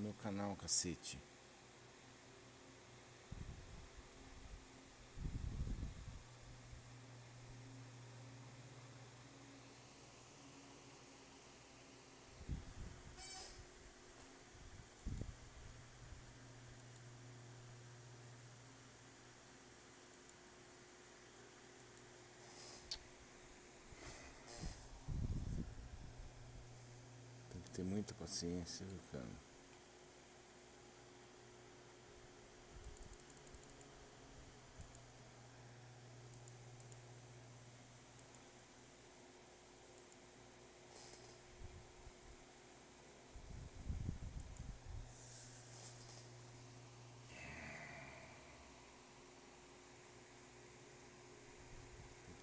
meu canal, cacete. Tem que ter muita paciência, viu, cara?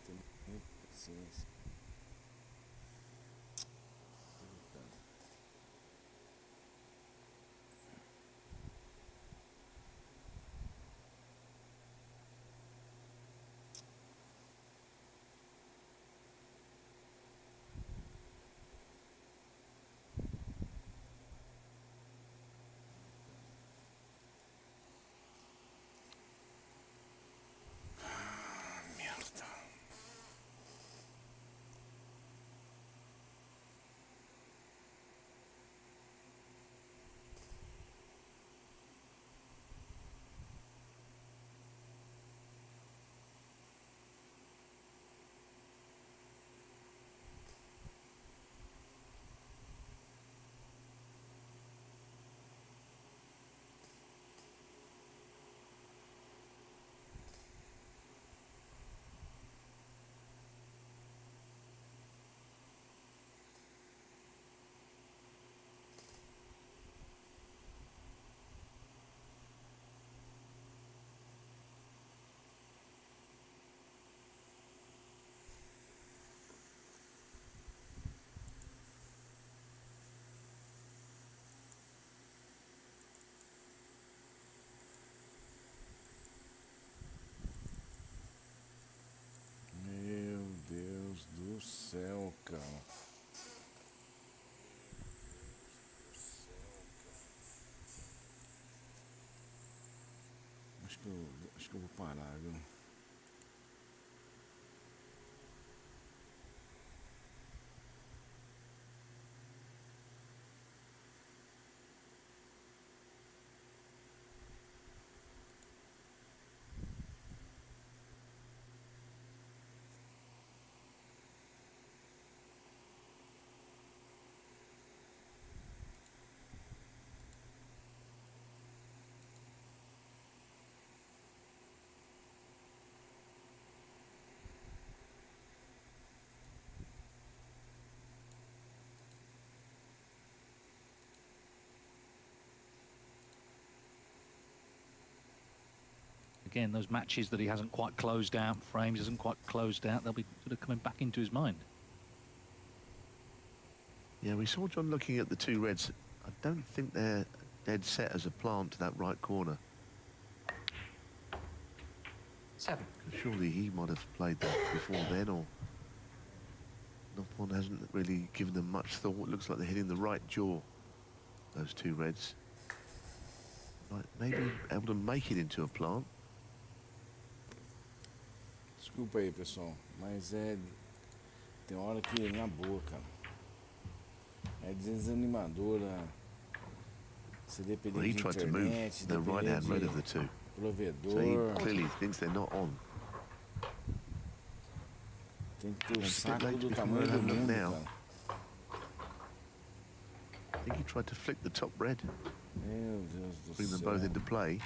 Tem muita paciência. Merda. Meu Deus do céu, cara. Acho que eu vou parar, viu? Again, those matches that he hasn't quite closed out, frames hasn't quite closed out, they'll be sort of coming back into his mind. Yeah, we saw John looking at the two reds. I don't think they're dead set as a plant to that right corner. 7. Surely he might have played that before then, or Noppon hasn't really given them much thought. Looks like they're hitting the right jaw, those two reds. Like maybe able to make it into a plant. Desculpa aí, pessoal, mas tem hora que na boca é desanimadora. Você depender Well, he de tried to move internet, the right-hand red depender of the two. de provedor. So he clearly thinks they're not on. Tem que ter o It's a bit saco late do to tamanho do have a look mundo, now. cara. I think he tried to flick the top red, Meu Deus do bring them céu. both into play.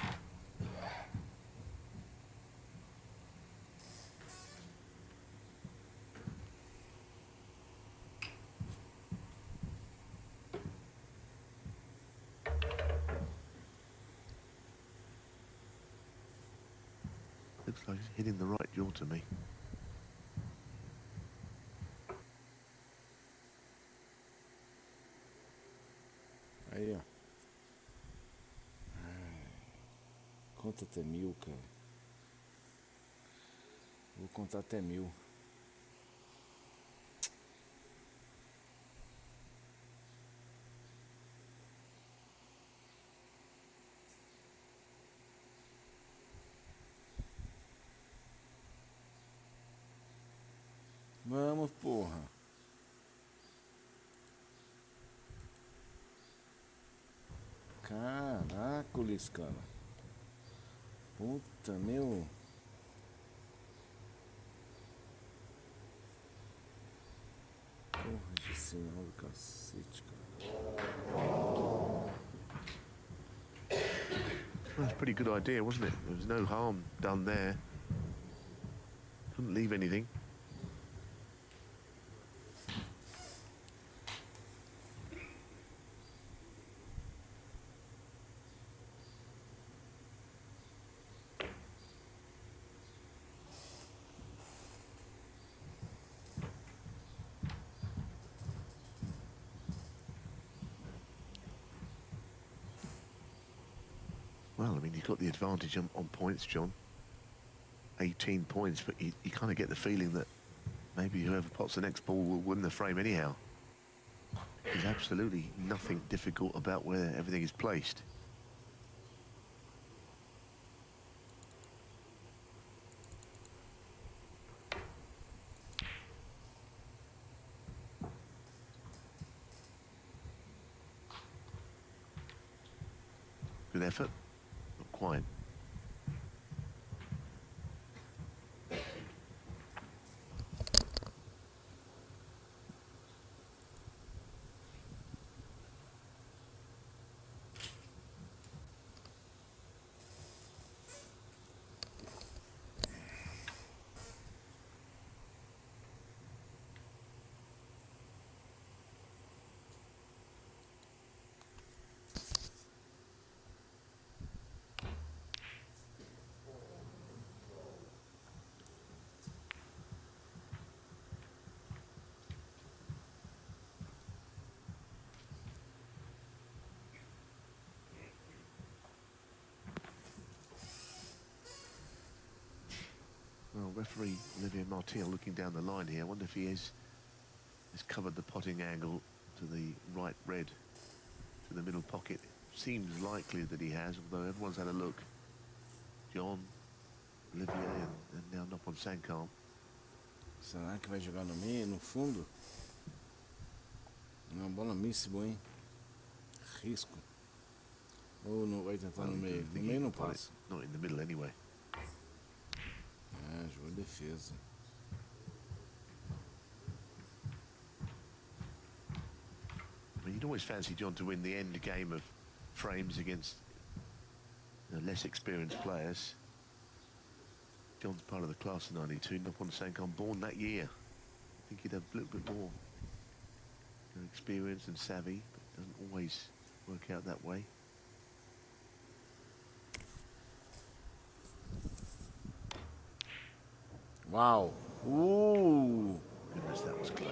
Looks like he's hitting the right jaw to me. Aí, ó. Ai, conta até 1000, cara. Vou contar até 1000. Vamos, porra. Caracoles, cara. Puta, meu. Porra de sinal do cacete, cara. Well, that's a pretty good idea, wasn't it? There was no harm done there. Couldn't leave anything. Well, I mean, you've got the advantage on points, John. 18 points, but you kind of get the feeling that maybe whoever pots the next ball will win the frame anyhow. There's absolutely nothing difficult about where everything is placed. Good effort, not quite. Well, referee Olivier Martial looking down the line here. I wonder if he has covered the potting angle to the right red, to the middle pocket. Seems likely that he has, although everyone's had a look. John, Olivier and now Nopon Sankam. Será que vai jogar no meio, no fundo? Uma bola míssima, hein? Risco. Ou não vai tentar no meio? No meio não passa. Not in the middle anyway. É, jogou defesa. I mean, you'd always fancy John to win the end game of frames against less experienced players. John's part of the class of 92, Nopon Sankam, born that year. I think he'd have a little bit more experience and savvy, but it doesn't always work out that way. Uau! Goodness, that was close.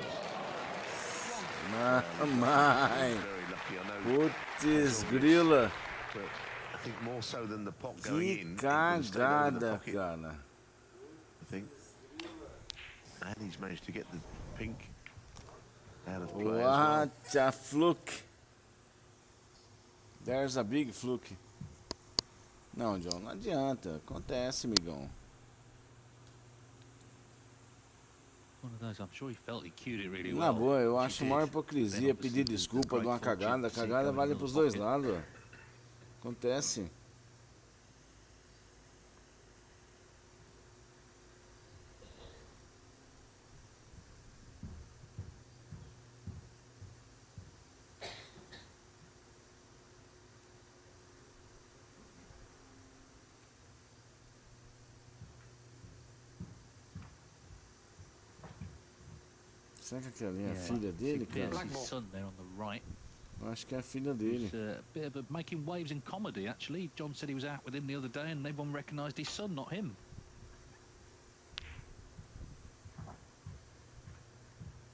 Mamãe! Very lucky, I know. Putz, grila! But I think more so than the pot going in. Que it would have stayed over the cagada, pocket, cara. I think. And he's managed to get the pink out of play as well. What a fluke! There's a big fluke. Não, John, não adianta. Acontece, amigão. One of those, I'm sure he felt he cued it really Na well. boa, eu which acho he maior did. hipocrisia Then pedir obviously the desculpa de great uma fortune cagada. A to see it cagada going vale in the pros dois pocket. lados. Ó. Acontece. Será que aquela é a filha dele, There's cara? his son there on the right. Eu acho que é a filha dele. He's a bit of a making waves in comedy, actually. John said he was out with him the other day and everyone recognised his son, not him.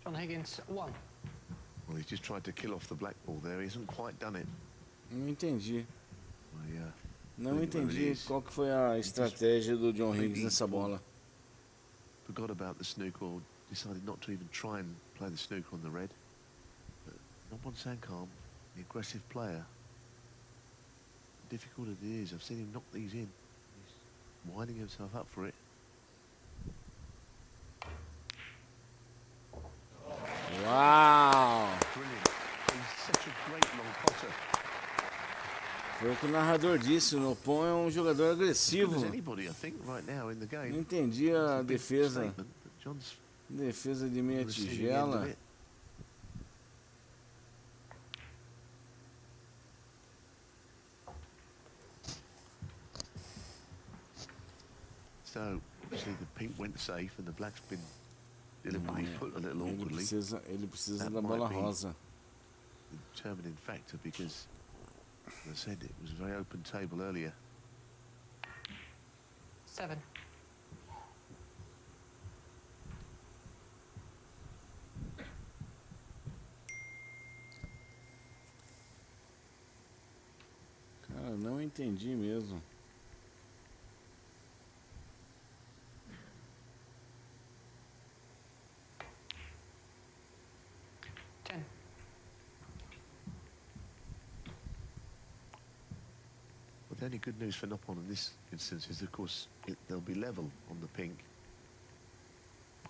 John Higgins, 1. Well, he's just tried to kill off the black ball there. He hasn't quite done it. Não entendi. Well, yeah. Não entendi qual que foi a estratégia do John Higgins nessa bola. Forgot about the snooker, or decided not to even try and play the snooker on the red. But Nopon Sankam, the aggressive player, difficult it is. I've seen him knock these in. He's winding himself up for it. Foi o que o narrador disse, o Nopon é um jogador As good agressivo. as anybody, I think, right now in the Não game. entendi It's a a big defesa. statement, but John's Defesa de on meia the receiving end of tigela. it. So, obviously the pink went safe and the black's been deliberately put a little Ele awkwardly. precisa That da might bola be rosa. The determining factor because, as I said, it was a very open table earlier. 7. Cara, não entendi mesmo. Well, the only good news for Nopon in this instance is, of course, they'll be level on the pink.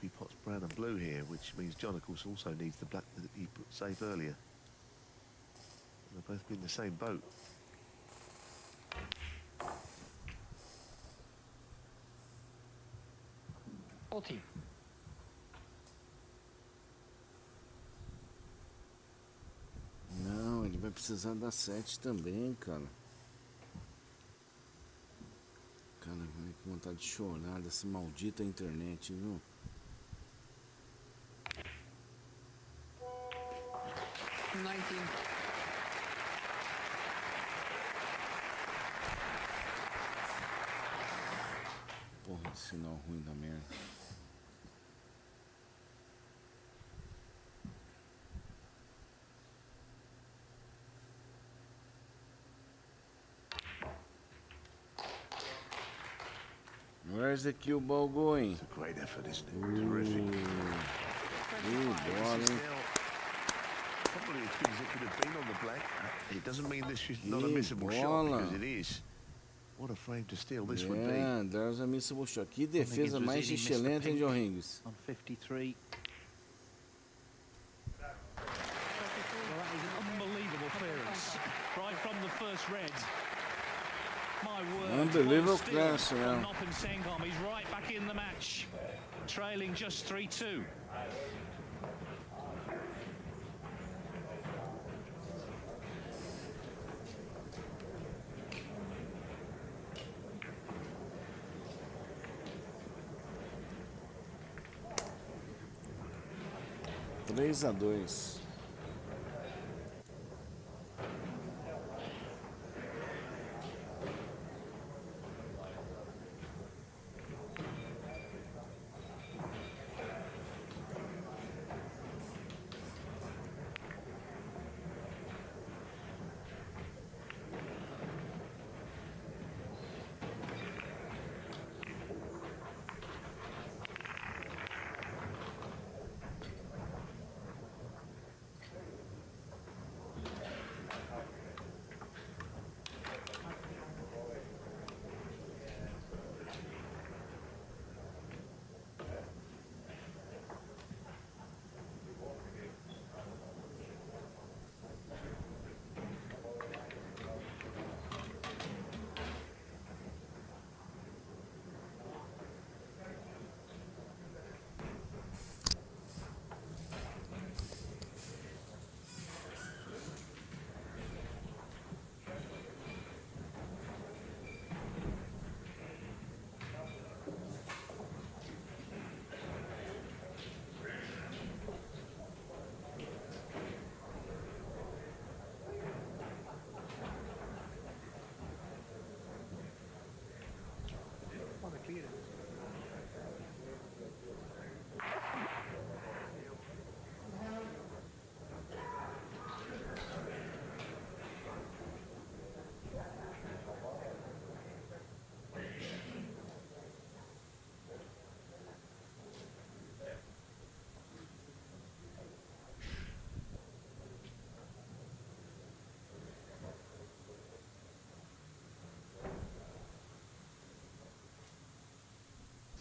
He pots brown and blue here, which means John, of course, also needs the black that he put safe earlier. They'll both be in the same boat. Não, ele vai precisar da 7 também, cara. Cara, que vontade de chorar dessa maldita internet, viu? 19. Porra, sinal ruim da merda. Where's the cue ball going? It's a great effort, isn't it? Terrific. Bola, hein? Probably as good as it could have been on the black. It doesn't mean this is not a missable shot, because it is. What a frame to steal this would be. Yeah, there's a missable shot. Que defesa mais excelente, hein, John Hingis? On 53. Well, that is an unbelievable clearance. Right from the first red. My word. Unbelievable clearance, yeah. Nop and Sengham, he's right back in the match. Trailing just 3-2. Três a 2.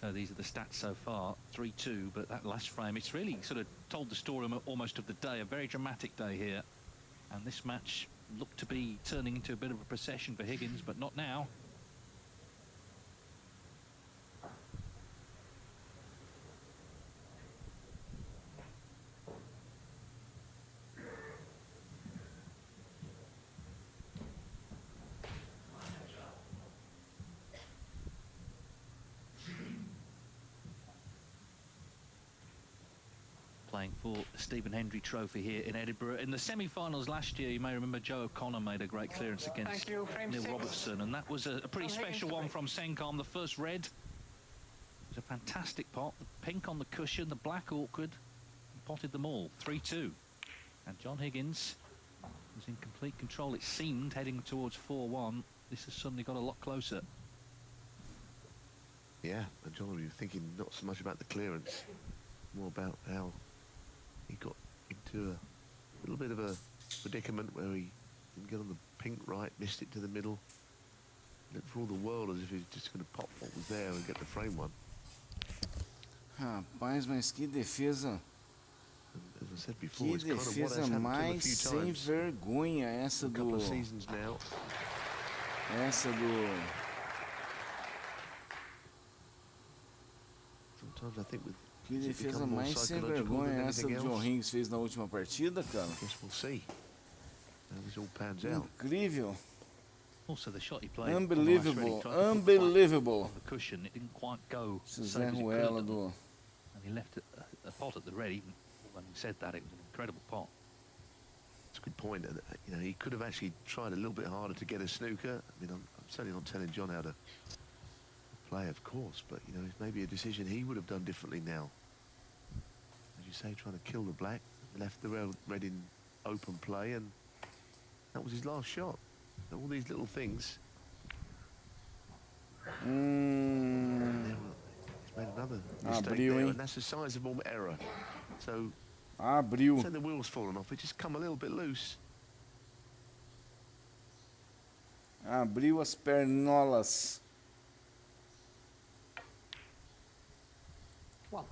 So these are the stats so far, 3-2, but that last frame, it's really sort of told the story almost of the day, a very dramatic day here. And this match looked to be turning into a bit of a procession for Higgins, but not now. Playing for the Stephen Hendry Trophy here in Edinburgh. In the semi-finals last year, you may remember Joe O'Connor made a great clearance against Neil Robertson, and that was a pretty special one from Sencom. The first red was a fantastic pot. The pink on the cushion, the black awkward. He potted them all, 3-2. And John Higgins was in complete control, it seemed, heading towards 4-1. This has suddenly got a lot closer. Yeah, and John, we were thinking not so much about the clearance, more about how he got into a little bit of a predicament where he didn't get on the pink right, missed it to the middle. Looked for all the world as if he was just going to pop what was there and get the frame one. Rapaz, mas que defesa. And as I said before, Que it's kind of what has defesa happened to him a mais few sem times. vergonha essa A couple do... of seasons now. Essa do... Sometimes I think with Que as it defesa become more mais sem psychological than vergonha essa anything do John else, Higgins fez na última partida, cara. I guess we'll see how this all pans out. Incrível. Also, the shot he played Unbelievable. on the ice, Unbelievable. on the cushion, it didn't quite go Esse so Zé as it could Ruela have done. do... And he left a pot at the red. Even when he said that, it was an incredible pot. It's a good point. And, you know, he could have actually tried a little bit harder to get a snooker. I mean, I'm certainly not telling John how to play, of course, but, you know, it's maybe a decision he would have done differently now. As you say, trying to kill the black, left the red in open play, and that was his last shot. So all these little things. Now, he's made another mistake Abriu, there, hein? and that's a sizable error. So, Abriu. the wheels fallen off. It just come a little bit loose. Abriu as pernolas. One.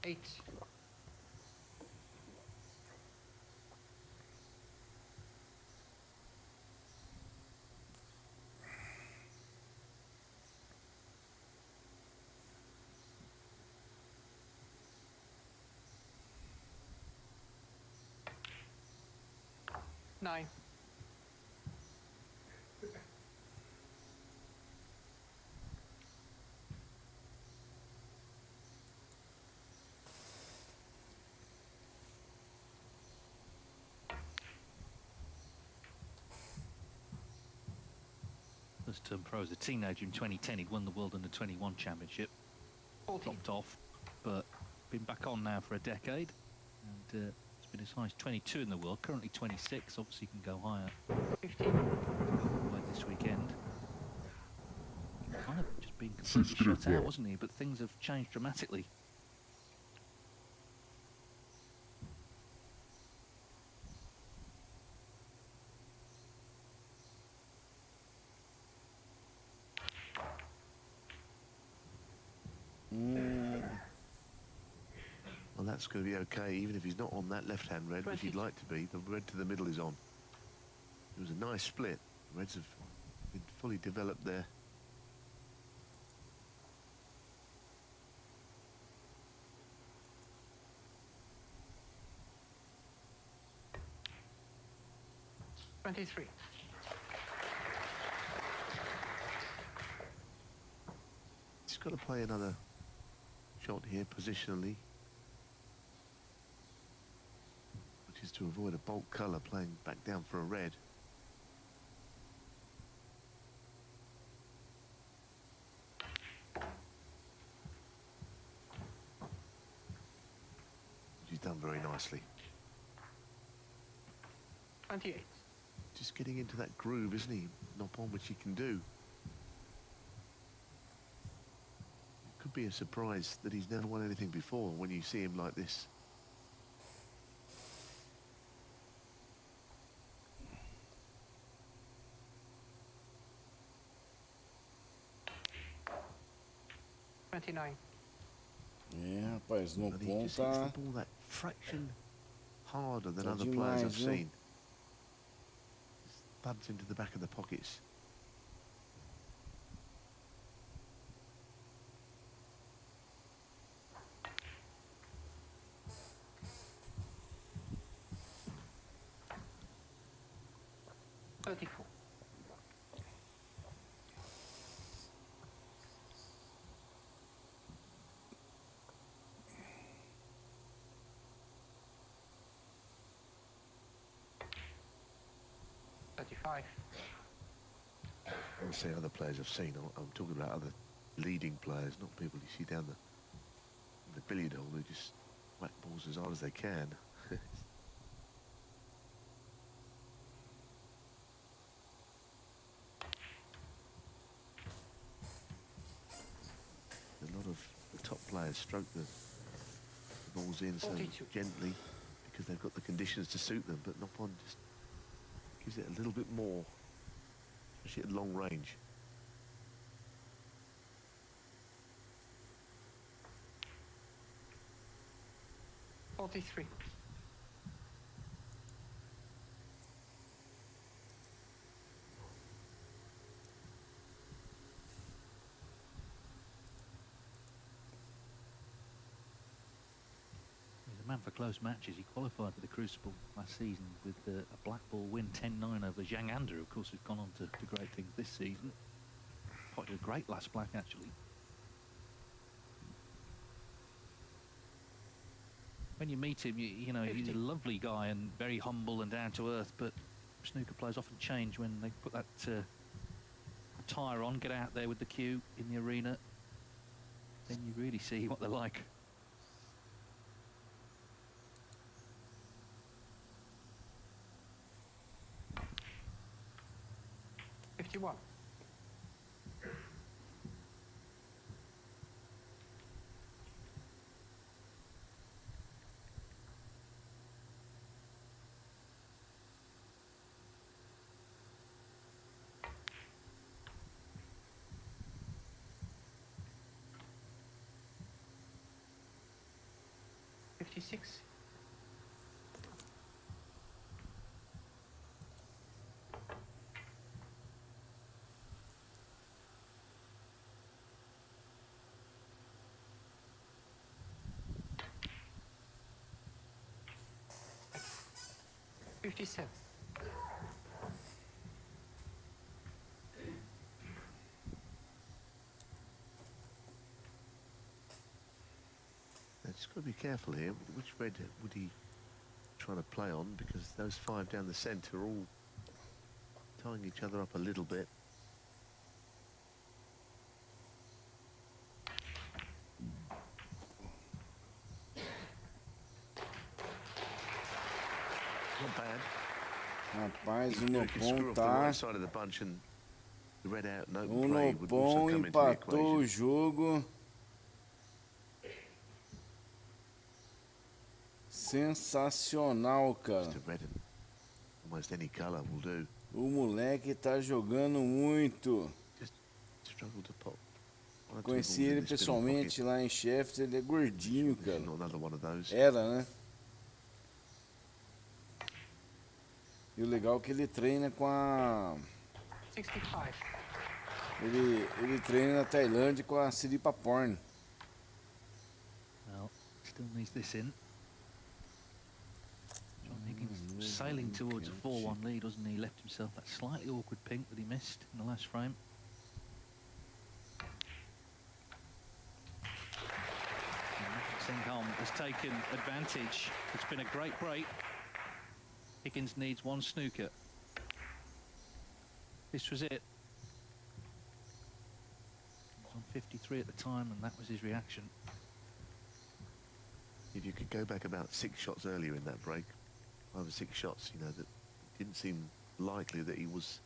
Eight. Nine. First term pro as a teenager in 2010, he'd won the World Under 21 Championship. 14. Dropped off, but been back on now for a decade. And it's been as high as 22 in the world, currently 26, obviously can go higher 15. like this weekend. Kind of just been completely shut out, wasn't he? But things have changed dramatically. Well, that's going to be okay, even if he's not on that left-hand red, which he'd like to be. The red to the middle is on. It was a nice split. The reds have been fully developed there. $23. He's got to play another shot here positionally, which is to avoid a bulk colour, playing back down for a red. Which he's done very nicely. 28. just getting into that groove, isn't he? Not on which he can do. It could be a surprise that he's never won anything before when you see him like this. É, rapaz, no And he ponto just hits the tá... ball that fraction harder than Tá other players I've demais, viu? seen. Just buds into the back of the pockets. Five. I would say other players I've seen. I'm talking about other leading players, not people you see down the billiard hole who just whack balls as hard as they can. A lot of the top players stroke the balls in so 42. gently because they've got the conditions to suit them, but Noppon just gives it a little bit more, especially at long range. $43. He's a man for close matches. He qualified for the Crucible last season with a black ball win 10-9 over Zhang Anda, of course, who's gone on to great things this season. Quite a great last black, actually. When you meet him, you know, 50. he's a lovely guy and very humble and down to earth, but snooker players often change when they put that attire on, get out there with the cue in the arena. Then you really see what they're like. $51. $56. $57. Just got to be careful here. Which red would he try to play on? Because those five down the centre are all tying each other up a little bit. Not bad. Rapaz, o You can screw Nopon off the tá... right side of the bunch and the red out and O open play would also Nopon come into the empatou o equation. jogo. Sensacional, cara. Just a red and almost any colour will do. O moleque tá jogando muito. Just struggle to pop. one or two Conheci balls in ele this middle pessoalmente pocket. lá em Sheffield, ele é gordinho, This cara. is not another one of those. Era, né? E o legal é que ele treina com a... 65. Ele treina na Tailândia com a Siripa Porn. Well, still needs this in. John Higgins sailing towards a 4-1 lead, wasn't he? Left himself that slightly awkward pink that he missed in the last frame. Sengholm has taken advantage. It's been a great break. Higgins needs one snooker. This was it. He was on 53 at the time, and that was his reaction. If you could go back about 6 shots earlier in that break, 5 or 6 shots, you know, that didn't seem likely that he was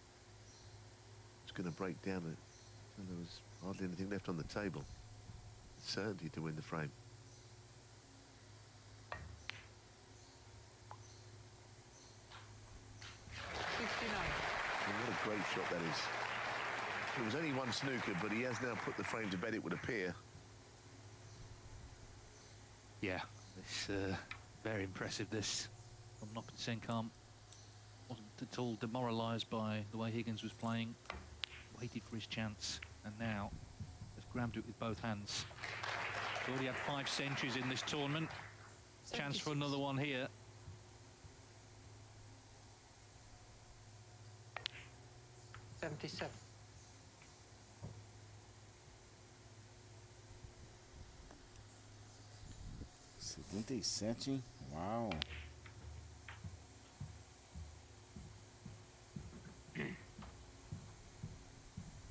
going to break down it. And there was hardly anything left on the table. Certainty to win the frame. And what a great shot that is. It was only one snooker, but he has now put the frame to bed, it would appear. Yeah, it's very impressive, this. From Senkam. Wasn't at all demoralised by the way Higgins was playing. Waited for his chance, and now has grabbed it with both hands. He's already had 5 centuries in this tournament. Chance for another one here. $77. $77, wow.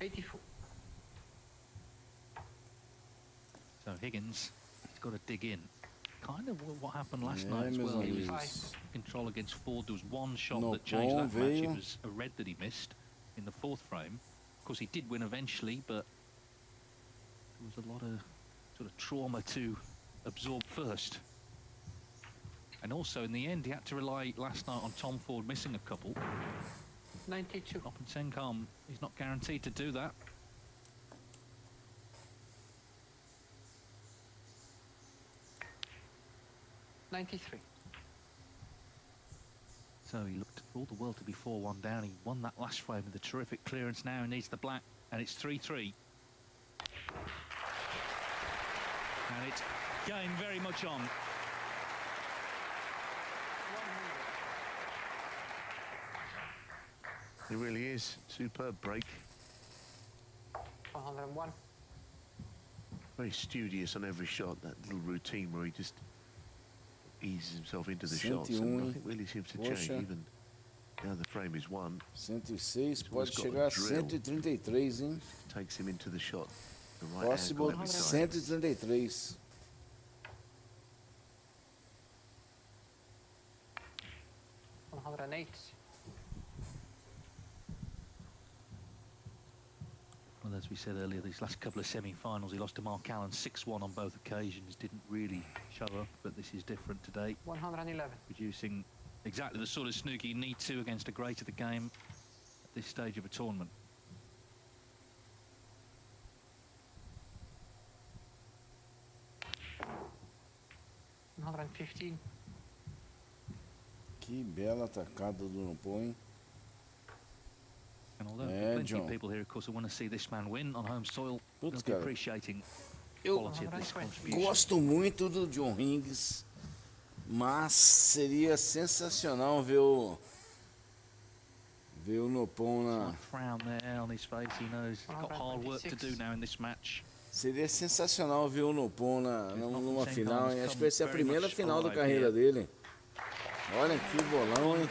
$84. So Higgins, he's got to dig in. Kind of what happened last night as well. He was control against Ford. There was one shot that changed that match. It was a red that he missed in the 4th frame. Of course, he did win eventually, but there was a lot of sort of trauma to absorb first. And also, in the end, he had to rely last night on Tom Ford missing a couple. 92. Senkam, he's not guaranteed to do that. $93. So he looked for all the world to be 4-1 down. He won that last frame with a terrific clearance. Now he needs the black, and it's 3-3. And it's going very much on. It really is. Superb break. 101. Very studious on every shot. That little routine where he just eases himself into the shots. And nothing really seems to change. Even now the frame is 1. 106, pode chegar a 133, hein? Takes him into the shot. The right Possible angle every time. 133. 108. Well, as we said earlier, these last couple of semi-finals, he lost to Mark Allen 6-1 on both occasions. Didn't really show up, but this is different today. 111. Producing exactly the sort of snooker you need to against a great of the game at this stage of a tournament. $115. Que bela atacada do Nopon, hein? And although plenty of people here, of course, who want to see this man win on home soil, they'll be appreciating the quality of this contribution. Gosto muito do John Higgins, mas seria sensacional ver o Nopon na... Frown there on his face. He knows he's got hard work to do now in this match. Seria sensacional ver o Nopon numa final, hein? Acho que vai ser a primeira final da carreira dele. Olha que bolão, hein?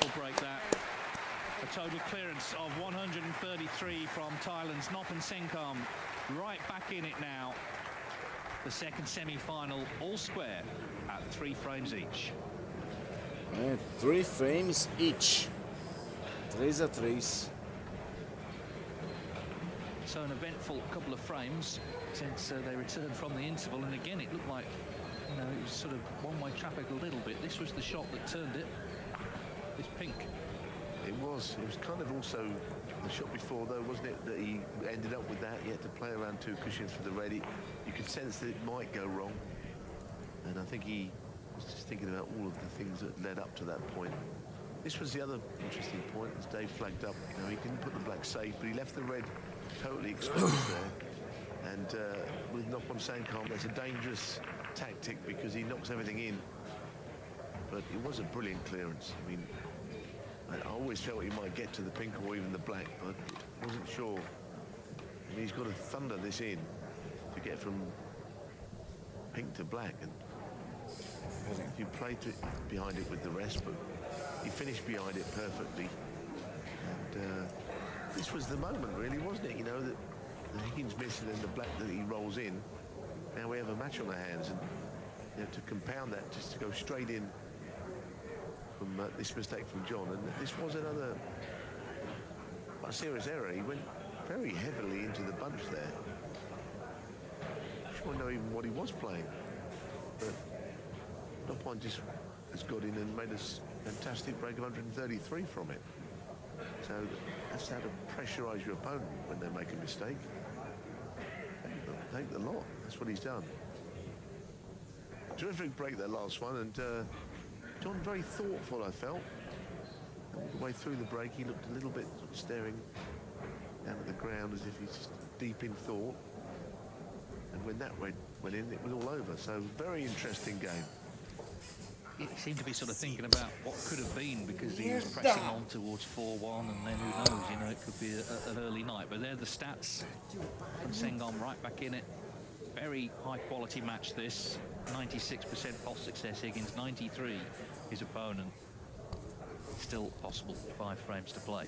A total clearance of 133 from Thailand's Senkam. Right back in it now. The second semi-final, all square at 3 frames each. 3 frames each. 3-3. So an eventful couple of frames since they returned from the interval, and again it looked like, you know, it was sort of one-way traffic a little bit. This was the shot that turned it. This pink. It was kind of also the shot before, though, wasn't it, that he ended up with that. He had to play around 2 cushions for the red. You could sense that it might go wrong, and I think he was just thinking about all of the things that led up to that point. This was the other interesting point, as Dave flagged up. You know, he didn't put the black safe, but he left the red totally exposed there. And with Senkam, that's a dangerous tactic because he knocks everything in. But it was a brilliant clearance. I mean, I always felt he might get to the pink or even the black, but wasn't sure. I mean, he's got to thunder this in to get from pink to black. And he played behind it with the rest, but he finished behind it perfectly. And this was the moment, really, wasn't it? You know, that the Higgins miss and then the black that he rolls in. Now we have a match on our hands, and you know, to compound that, just to go straight in from this mistake from John. And this was another quite a serious error. He went very heavily into the bunch there. I'm sure I know even what he was playing. But no point just has got in and made a fantastic break of 133 from it. So that's how to pressurise your opponent when they make a mistake. Take the lot. That's what he's done. Terrific break, that last one, and John very thoughtful, I felt. All the way through the break, he looked a little bit sort of staring down at the ground as if he's just deep in thought. And when that went in, it was all over. So very interesting game. He seemed to be sort of thinking about what could have been, because he was pressing on towards 4-1, and then who knows, you know, it could be an early night. But they're the stats from Sengom right back in it. Very high quality match this. 96% post success, Higgins, 93 his opponent. Still possible, 5 frames to play.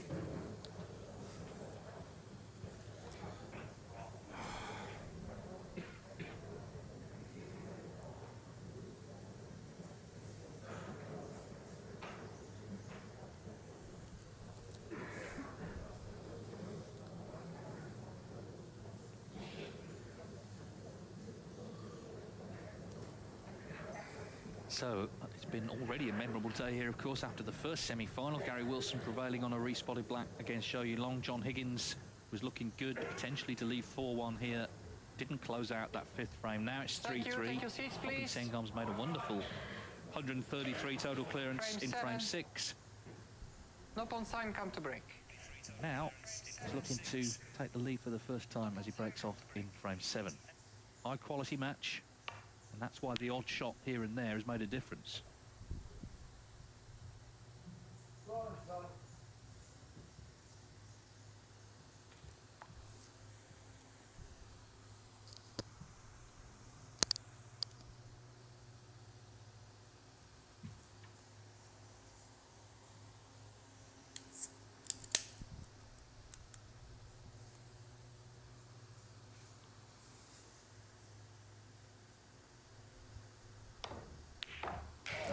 So it's been already a memorable day here, of course, after the first semi-final. Gary Wilson prevailing on a respotted black against Show You Long. John Higgins was looking good, potentially to leave 4-1 here. Didn't close out that 5th frame. Now it's 3-3. Sengom's made a wonderful 133 total clearance in frame 6. No pawn sign, come to break. Now he's looking to take the lead for the first time as he breaks off in frame 7. High quality match. And that's why the odd shot here and there has made a difference.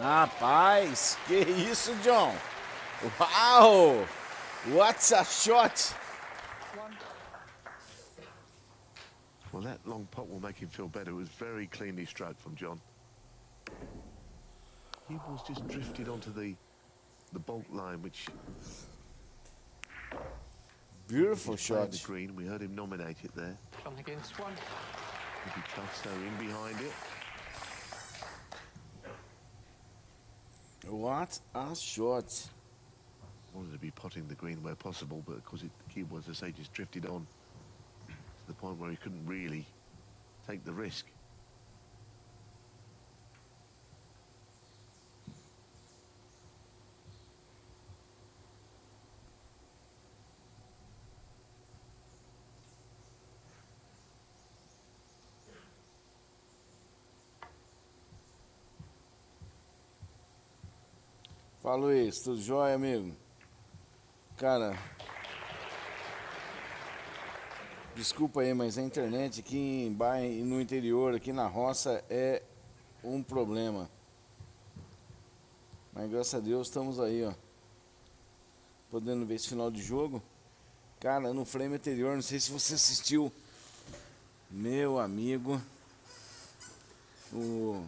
Rapaz, que isso, John? Wow! What's a shot? Well, that long pot will make him feel better. It was very cleanly struck from John. He was just drifted onto the bolt line, which... Beautiful shot. The green, we heard him nominate it there. John against 1. Could be tough, so in behind it. What a shot. Wanted to be potting the green where possible, but of course the key was, as I say, just drifted on to the point where he couldn't really take the risk. Fala, Luiz, tudo jóia, amigo? Cara, desculpa aí, mas a internet aqui em bairro, no interior, aqui na roça, é um problema. Mas graças a Deus estamos aí, ó, podendo ver esse final de jogo. Cara, no frame anterior, não sei se você assistiu, meu amigo, o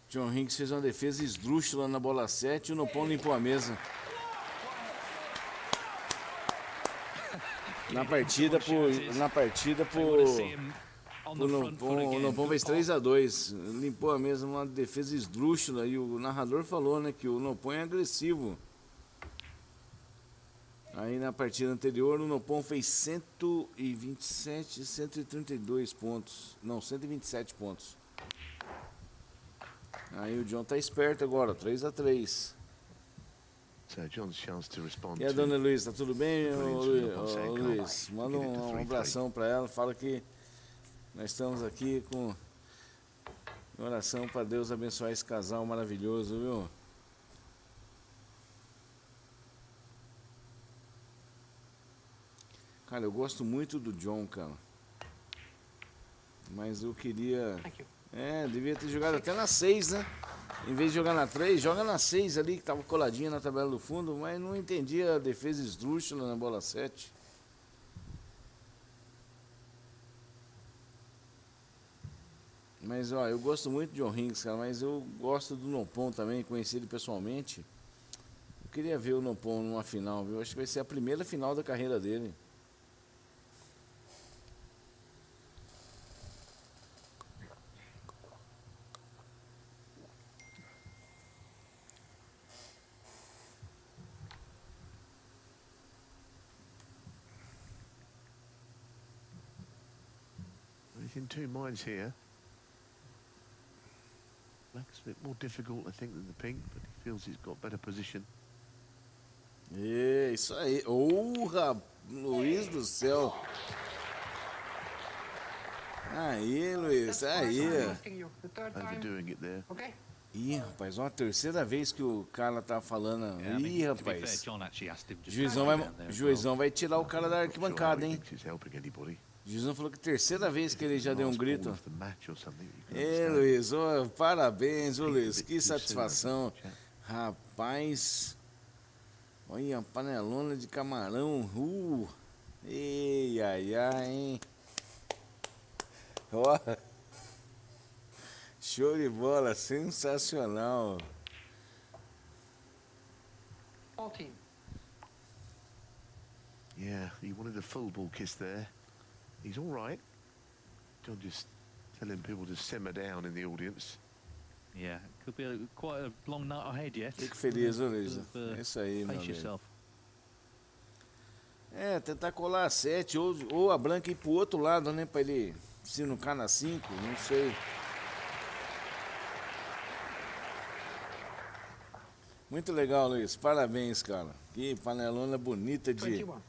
John Higgins fez uma defesa esdrúxula na bola 7 e o Nopon limpou a mesa. Na partida o Nopon fez 3-2, limpou a mesa, uma defesa esdrúxula, e o narrador falou, né, que o Nopon é agressivo. Aí na partida anterior o Nopon fez 132 pontos, não, 127 pontos. Aí o John tá esperto agora, 3-3. So John's chance to respond. E a dona Luiz, tá tudo bem, Luiz? Manda um abração para ela, fala que nós estamos aqui com oração para Deus abençoar esse casal maravilhoso, viu? Cara, eu gosto muito do John, cara. Mas eu queria... devia ter jogado até na 6, né? Em vez de jogar na 3, joga na 6 ali, que tava coladinha na tabela do fundo, mas não entendia a defesa esdrúxula na bola 7. Mas, ó, eu gosto muito de John Higgins, cara, mas eu gosto do Noppon também, conheci ele pessoalmente. Eu queria ver o Noppon numa final, viu? Acho que vai ser a primeira final da carreira dele. He's in two minds here. Black's a bit more difficult, I think, than the pink, but he feels he's got better position. Isso aí. Luiz do céu. Aí, Luiz, aí. Overdoing it there. Okay. Ih, rapaz, uma terceira vez que o cara tá falando. Ih, rapaz. Juizão vai tirar o cara da arquibancada, hein? O juizão falou que terceira vez que ele já deu um grito. Luiz, parabéns, Luiz, que satisfação. Rapaz, olha a panelona de camarão. Ei, ai, ai, hein? Ó, show de bola, sensacional. 14. Yeah, he wanted a full ball kiss there. He's all right. John just telling people to simmer down in the audience. Yeah, could be quite a long night ahead yet. Fico feliz, Luiz. É isso aí, meu amigo. Tentar colar a 7 ou a branca ir pro outro lado, né? Pra ele sinucar na 5, não sei. Muito legal, Luiz. Parabéns, cara. Que panelona bonita de... 21.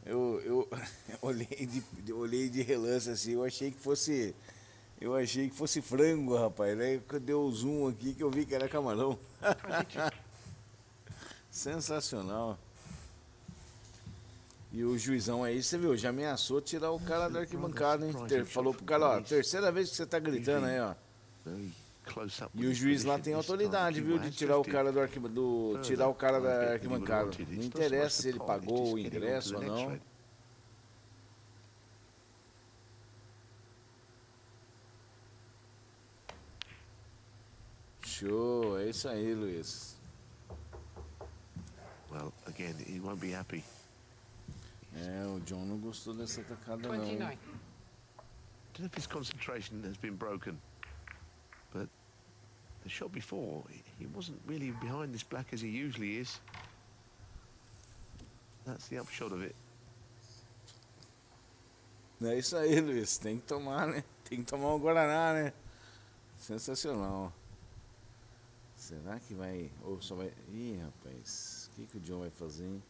Eu olhei de relance assim, eu achei que fosse frango, rapaz, né? Deu o zoom aqui que eu vi que era camarão. Sensacional. E o juizão aí, você viu, já ameaçou tirar o cara da arquibancada, hein? Falou pro cara, ó, terceira vez que você tá gritando aí, ó. E o juiz lá tem autoridade, viu, de tirar o cara da arquibancada. Não interessa se ele pagou o ingresso ou não. Show, é isso aí, Luiz. Well, again, he won't be happy. O John não gostou dessa atacada não. 29. I don't know if his concentration has been broken, but the shot before, he wasn't really behind this black as he usually is. That's the upshot of it. É isso aí, Luiz. Tem que tomar, né? Tem que tomar um Guaraná, né? Sensacional. Será que vai... Ou só vai... Ih, rapaz. O que o John vai fazer, hein?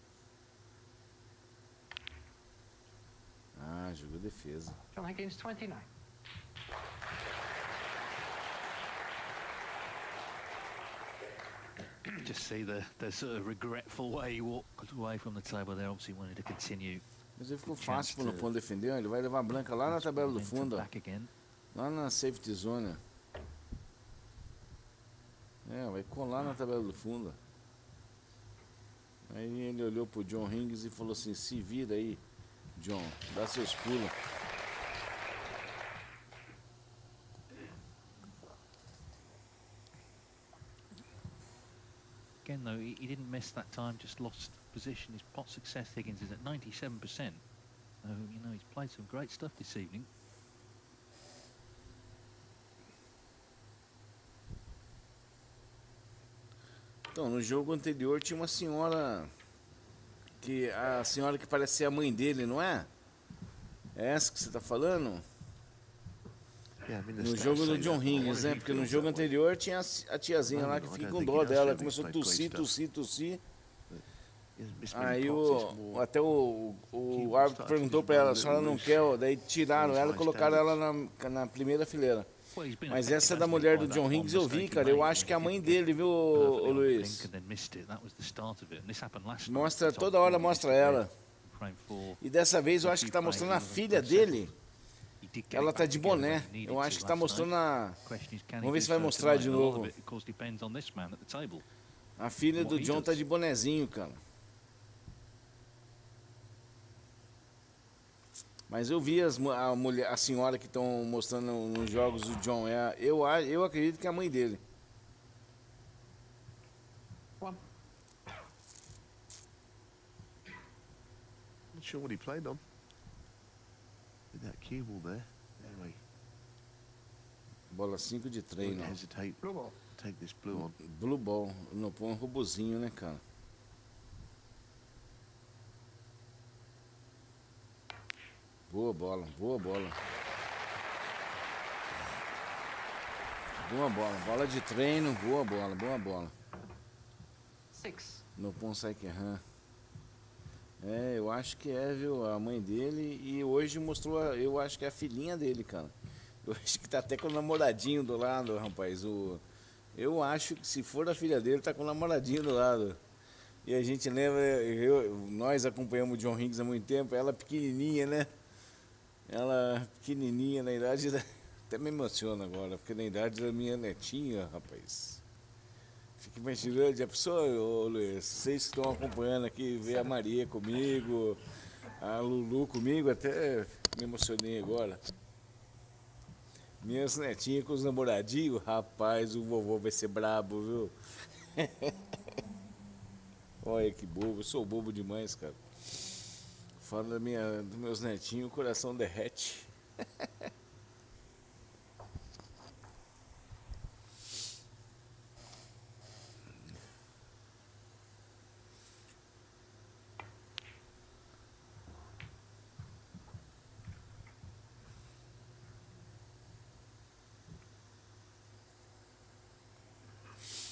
Jogou defesa. John Higgins, 29. Just see the sort of regretful way he walked away from the table there. Obviously wanted to continue. Mas ele ficou fácil pro Noppon defender. Ele vai levar a branca lá na tabela do fundo. Lá na safety zone. Vai colar na tabela do fundo. Aí ele olhou pro John Higgins e falou assim, se vira aí, John, dá seus pulos. Again, though, he didn't miss that time, just lost position. His pot success, Higgins, is at 97%. So, you know, he's played some great stuff this evening. Então, no jogo anterior tinha uma senhora a senhora que parece ser a mãe dele, não é? É essa que você tá falando? No jogo do John Higgins, né? Porque no jogo anterior tinha a tiazinha lá que fica com dó dela, começou a tossir. Aí até o árbitro perguntou pra ela, a senhora não quer, daí tiraram ela e colocaram ela na primeira fileira. Mas essa da mulher do John Higgins eu vi, cara, eu acho que é a mãe dele, viu, Luiz? Mostra, toda hora mostra ela. E dessa vez eu acho que tá mostrando a filha dele. did get Ela it tá back de together boné. when he needed Eu acho to que tá last mostrando night. a... Question is, can he Vamos ver do se vai so mostrar tonight? de A lot novo. of it, of course, depends on this man at the table. A filha do What he John tá does. de bonezinho, cara. Mas eu vi a senhora que estão mostrando nos jogos do John. Eu acredito que é a mãe dele. One. Not sure what he played on. With that cue ball there. Anyway, Bola 5 de wouldn't treino. hesitate Blue ball. to take this blue on. Blue ball. Não põe um robozinho, né, cara? Boa bola, boa bola. Boa bola, bola de treino, boa bola, boa bola. 6. No pão sai que errar. É, eu acho que é, viu, a mãe dele. E hoje mostrou, eu acho que é a filhinha dele, cara. Eu acho que tá até com o namoradinho do lado, rapaz. Eu acho que se for a filha dele, tá com o namoradinho do lado. E a gente lembra, nós acompanhamos o John Higgins há muito tempo, ela pequenininha, né? Ela pequenininha, na idade até me emociona agora, porque na idade da minha netinha, rapaz. Fica imaginando, já pensou, ô Luiz, vocês que estão acompanhando aqui, ver a Maria comigo, a Lulu comigo, até me emocionei agora. Minhas netinhas com os namoradinhos, rapaz, o vovô vai ser brabo, viu? Olha que bobo, eu sou bobo demais, cara. Fala dos meus netinhos, o coração derrete.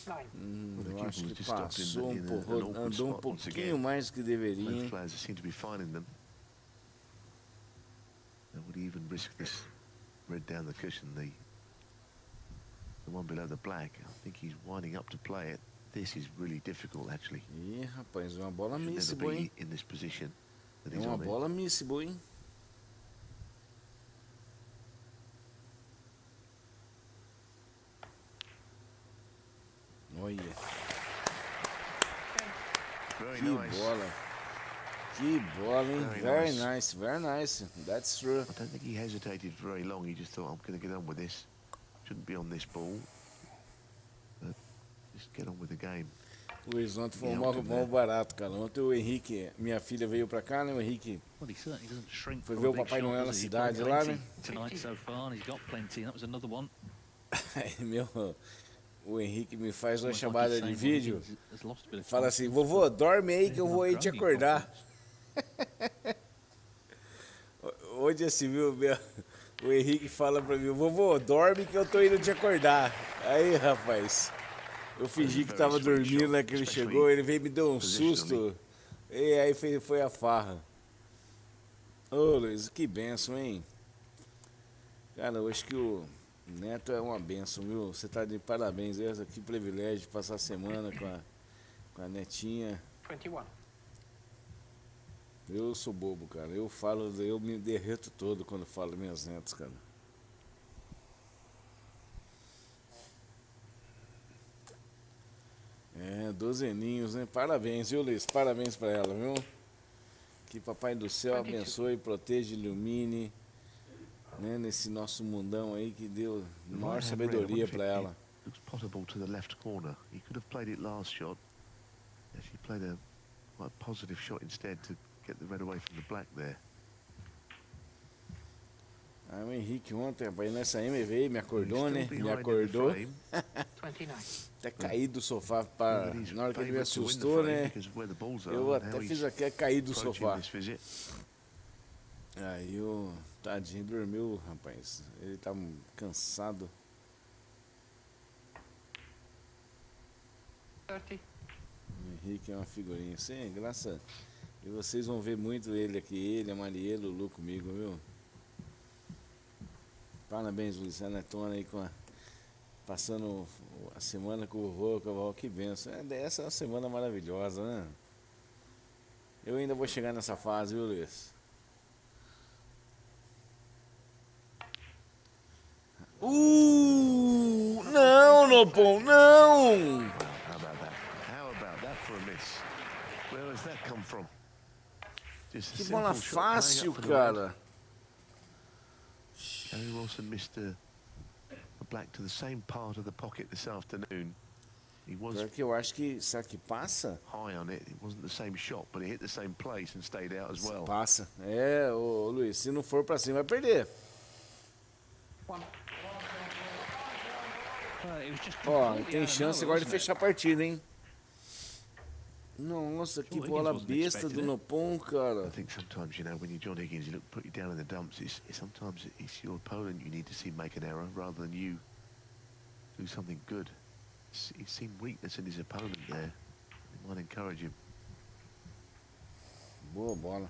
Eu acho que passou um pouco, andou um pouquinho mais do que deveria. Both players seem to be finding them. And would he even risk this red down the cushion, the one below the black? I think he's winding up to play it. This is really difficult, actually. Ih, rapaz, uma bola Should never missible, hein? be in this position that É he's uma on it. bola missible, hein? Olha, Very que nice. bola. Que bola, hein? Very Very nice. nice, very nice. That's true. I don't think he hesitated very long. He just thought, I'm going to get on with this. Shouldn't be on this ball. But just get on with the game. Luiz, ontem foi E um ontem, mal né? barato, cara. Ontem o Henrique, minha filha veio pra cá, né? O Henrique Well, he certainly doesn't shrink foi for ver a o big Papai shot, Noel na does he? He's cidade got lá, plenty né? tonight so far, and he's got plenty. That was another one. Aí, o Henrique me faz uma Almost like chamada he's de saying, vídeo. well, has lost a bit of Fala assim, confidence, vovô, but dorme aí que eu he's vou not aí te growing in acordar. confidence. Hoje assim, viu, o Henrique fala pra mim, vovô, dorme que eu tô indo te acordar. Aí, rapaz, eu fingi que tava dormindo na que ele chegou, ele veio e me deu um susto. E aí foi a farra. Ô Luiz, que benção, hein? Cara, eu acho que o Neto é uma benção, viu? Você tá de parabéns, que privilégio de passar a semana com a netinha. 21. Eu sou bobo, cara. Eu me derreto todo quando falo minhas netas, cara. É, 12 aninhos, né? Parabéns, viu, Luiz? Parabéns pra ela, viu? Que Papai do Céu abençoe, proteja, ilumine, né? Nesse nosso mundão aí, que deu maior sabedoria pra ela. Looks possible to the left corner. He could have played it last shot. Actually played a quite positive shot instead to get the red away from the black there. Aí o Henrique ontem, rapaz, nessa M veio, me acordou, He's né? still Me behind in the acordou. frame. 29. Até caí do sofá, But he's na hora que ele me favoured to win the assustou, frame né? because of where the balls are Eu and até how fiz he's aqui, caí do approaching sofá. this visit. Aí o tadinho dormiu, rapaz. Ele tá cansado. 30. O Henrique é uma figurinha. Sim, graça. E vocês vão ver muito ele aqui, ele, a Mariela, o Lu comigo, viu? Parabéns, Luiz, a Netona aí passando a semana com o vovô, com a vovó, que benção. Essa é uma semana maravilhosa, né? Eu ainda vou chegar nessa fase, viu, Luiz? Nopon, não! How about that? How about that for a miss? Where does that come from? Just a Que simple bola shot playing up fácil, for the red. cara. Gary Wilson missed a black to the same part of the pocket this afternoon. He was Pior que eu acho que, será que passa? high on it. It wasn't the same shot, but it hit the same place and stayed out as well. Passa. É, ô Luiz, se não for pra cima vai perder. One. It was just Ó, completely tem out of chance nowhere, agora de wasn't it? fechar a partida, hein? Nossa, que Higgins bola wasn't besta expecting do it. Nopon, I cara. think sometimes, you know, when you're John Higgins, you put you down in the dumps. Sometimes it's your opponent you need to see make an error rather than you do something good. He's seen weakness in his opponent there. It might encourage him. Boa bola.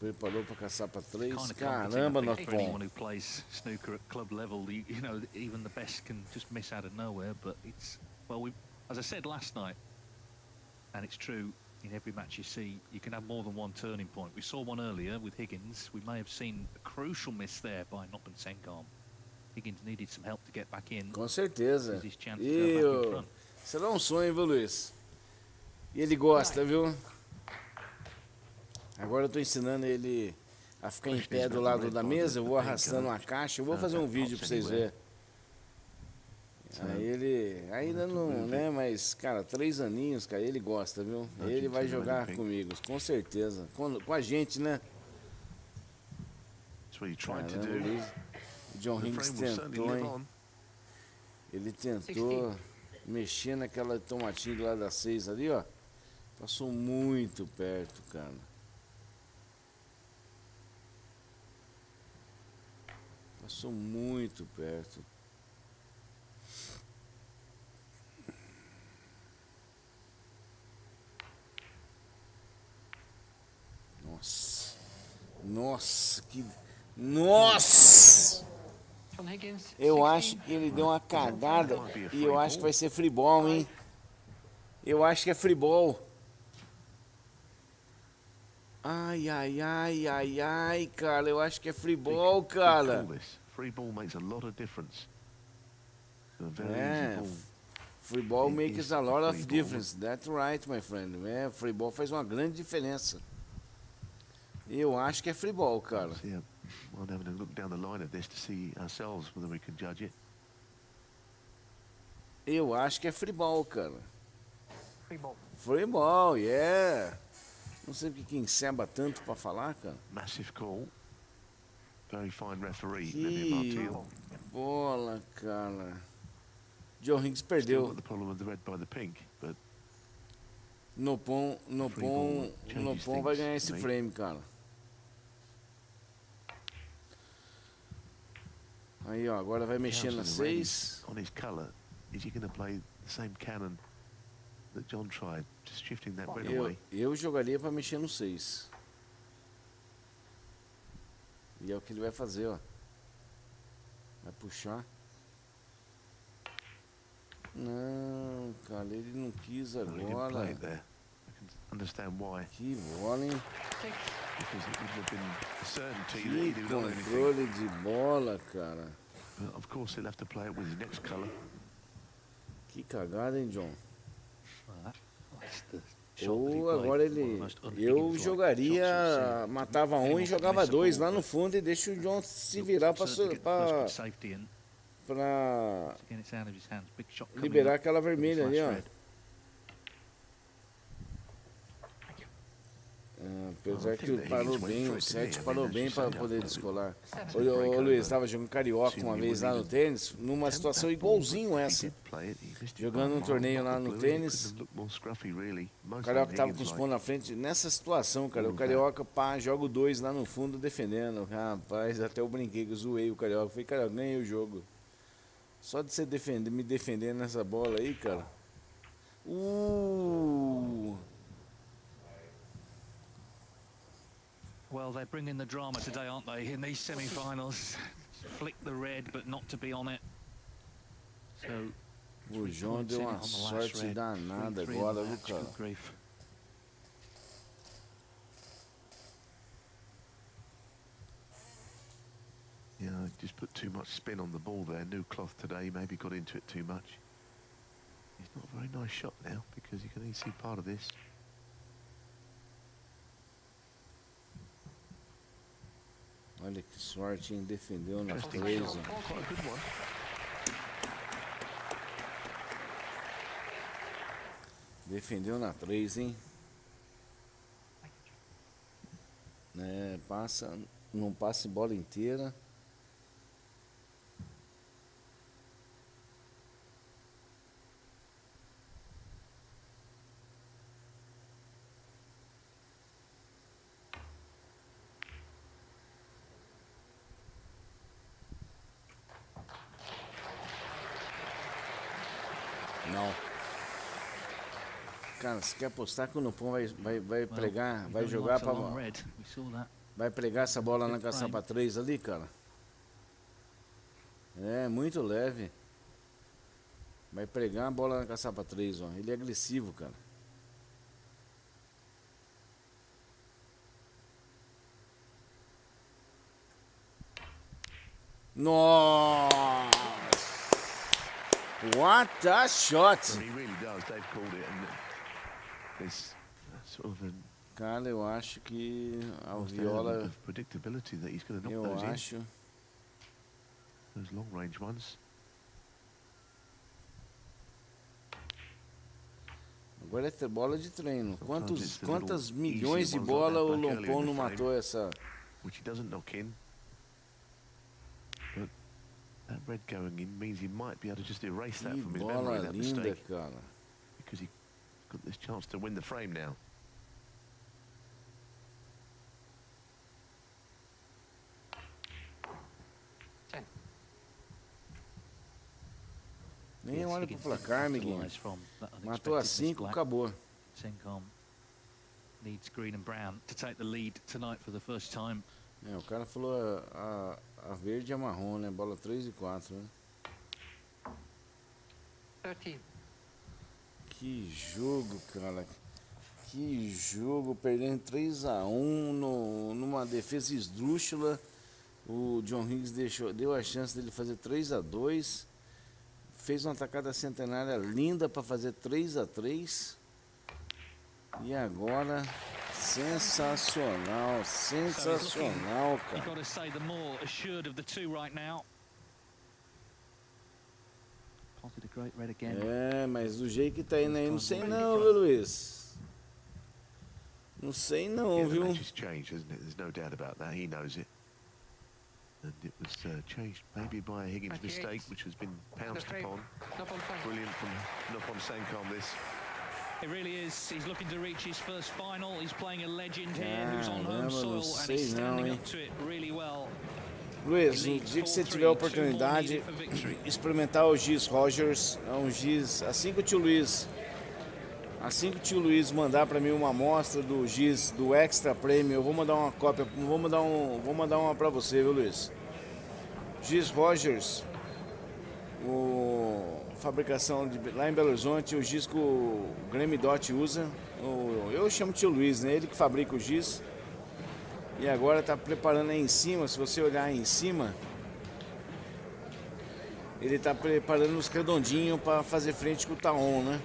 Preparou pra caçar pra três. Kind of comforting, Caramba, I think, for anyone Nopon. who plays snooker at club level. You know, even the best can just miss out of nowhere. But it's, well, as I said last night, and it's true, in every match you see, you can have more than one turning point. We saw one earlier with Higgins. We may have seen a crucial miss there by Noppen Sengham. Higgins needed some help to get back in. Com certeza. This is his chance to go back in E front. será um sonho, viu, Luiz? E ele gosta, viu? Agora eu tô ensinando ele a ficar em pé do lado da mesa. Eu vou arrastando uma caixa. Eu vou fazer um vídeo pra vocês verem. Aí ele ainda não, né? Mas, cara, 3 aninhos, cara, ele gosta, viu? Ele vai jogar comigo, com certeza. Com a gente, né? That's what he tried to Caramba, do. Luiz. O John The Higgins frame will certainly tentou, live hein? on. Ele tentou mexer naquela tomatinho lá da 6 ali, ó. Passou muito perto, cara. Passou muito perto. Nossa. Nossa, que... Nossa! John Higgins. Eu 16. acho que ele deu uma cagada e eu acho que vai ser free ball, hein? Eu acho que é free ball. Ai, ai, ai, ai, ai, cara, eu acho que é free ball, Big cara. call this. Free ball makes a lot of difference. So a very É, easy ball. free ball It makes is a lot free of ball. difference. That's right, my friend. É, free ball faz uma grande diferença. Eu acho que é free ball, cara. So, yeah, we're having a look down the line of this to see ourselves whether we can judge it. Eu acho que é free ball, cara. Free ball. Free ball, yeah. Não sei porque que enceba tanto pra falar, cara. Massive call. Very fine referee. Que Maybe Martil. bola, cara. John Higgins Still perdeu. got the problem with the red by the pink, but Nopon vai ganhar esse frame, cara. Aí, ó, agora vai mexer na 6. on his colour, is he going to play the same cannon that John tried, just shifting that red away? Eu jogaria pra mexer no 6. E é o que ele vai fazer, ó. Vai puxar. Não, cara, ele não quis No, he didn't play agora. it there. I can understand why, Que bola, hein? because it wouldn't have been a certainty that Que he'd have done anything. controle de bola, cara. But of course, he'll have to play it with his next colour. Que cagada, hein, John? Well, that's the shot that he Ou played, agora one of the ele... most Eu un-Higgins-like shots jogaria, you've seen. matava um e Anyone jogava miss a 2 ball lá no there. fundo e deixa o John se virar pra, Certainly get the first pra, bit of safety in. pra Again, it's out of his hands. Big shot coming liberar up. aquela vermelha ali, ó. Flash red. Apesar que parou bem, o 7 parou bem para poder descolar. Ô, Break Luiz, over. estava jogando carioca uma vez lá no tênis, numa situação igualzinho essa. He did play it, he missed it Jogando by um a torneio mile, lá but no the blue, tênis. he couldn't look more scruffy, really. O Most carioca tava com Higgins os like. pontos na frente. Nessa situação, cara, o carioca, pá, joga o 2 lá no fundo defendendo. Rapaz, até eu brinquei que eu zoei o carioca. Falei, cara, eu ganhei o jogo. Só de você me defender nessa bola aí, cara. Well, they're bringing the drama today, aren't they? In these semi-finals, flick the red, but not to be on it. So, O João deu uma sorte danada agora, viu, cara? Good grief. Yeah, Just put too much spin on the ball there. New cloth today, maybe got into it too much. It's not a very nice shot now because you can only see part of this. Olha que sorte, hein? Defendeu na Interesting 3. shot. Quite a good one. Defendeu na 3, hein? É, passa, não passa bola inteira. Não. Cara, você quer apostar que o Nupon vai pregar, vai jogar pra... Vai pregar essa bola na caçapa 3 ali, cara? É, muito leve. Vai pregar a bola na caçapa 3, ó. Ele é agressivo, cara. Nossa! What a shot! Well, he really does. They've called it, and there's sort of a Cara, eu acho que a viola... of predictability that he's going to knock Eu those acho... in. Those long range ones. Agora é ter bola de treino. Quantas little milhões easy de ones bola o like that back earlier Lompon in não the frame. matou essa... Which he doesn't knock in. But that red going in means he might be able to just erase that Que from his bola memory, that linda, mistake, cara. because he got this chance to win the frame now. Nem olha pro placar, amiguinho. Matou a 5, acabou. Sencom needs green and brown to take the lead tonight for the first time. É, o cara falou a verde e a marrom, né? Bola 3 e 4, né? 13. Que jogo, cara. Que jogo, perdendo 3-1 numa defesa esdrúxula. O John Higgins deu a chance dele fazer 3-2. Fez uma atacada centenária linda para fazer 3-3. E agora, sensacional, sensacional, You've got cara. to say the more assured of the two right now. Plotted a great red again. É, mas do jeito que tá indo aí, não sei não, viu, Luiz? Não sei não, Yeah, the viu? match has changed, hasn't it? There's no doubt about that. He knows it. And it was changed maybe by a Higgins 28. mistake, which has been pounced frame. upon. Not on frame. Brilliant from Nupon Sencom, this. It really is. He's looking to reach his first final. He's playing a legend here who's on Caramba, home soil não and sei he's não, standing hein? up to it really well. Luiz, no dia que você tiver a oportunidade, experimentar o giz Rogers, é um giz, assim que o tio Luiz mandar para mim uma amostra do giz do Extra Premium, eu vou mandar uma cópia, vou mandar uma para você, viu, Luiz? Giz Rogers, fabricação lá em Belo Horizonte, o giz que o Grammy Dot usa, eu chamo tio Luiz, né? Ele que fabrica o giz. E agora tá preparando aí em cima, se você olhar aí em cima, ele tá preparando os redondinhos para fazer frente com o Taon, né?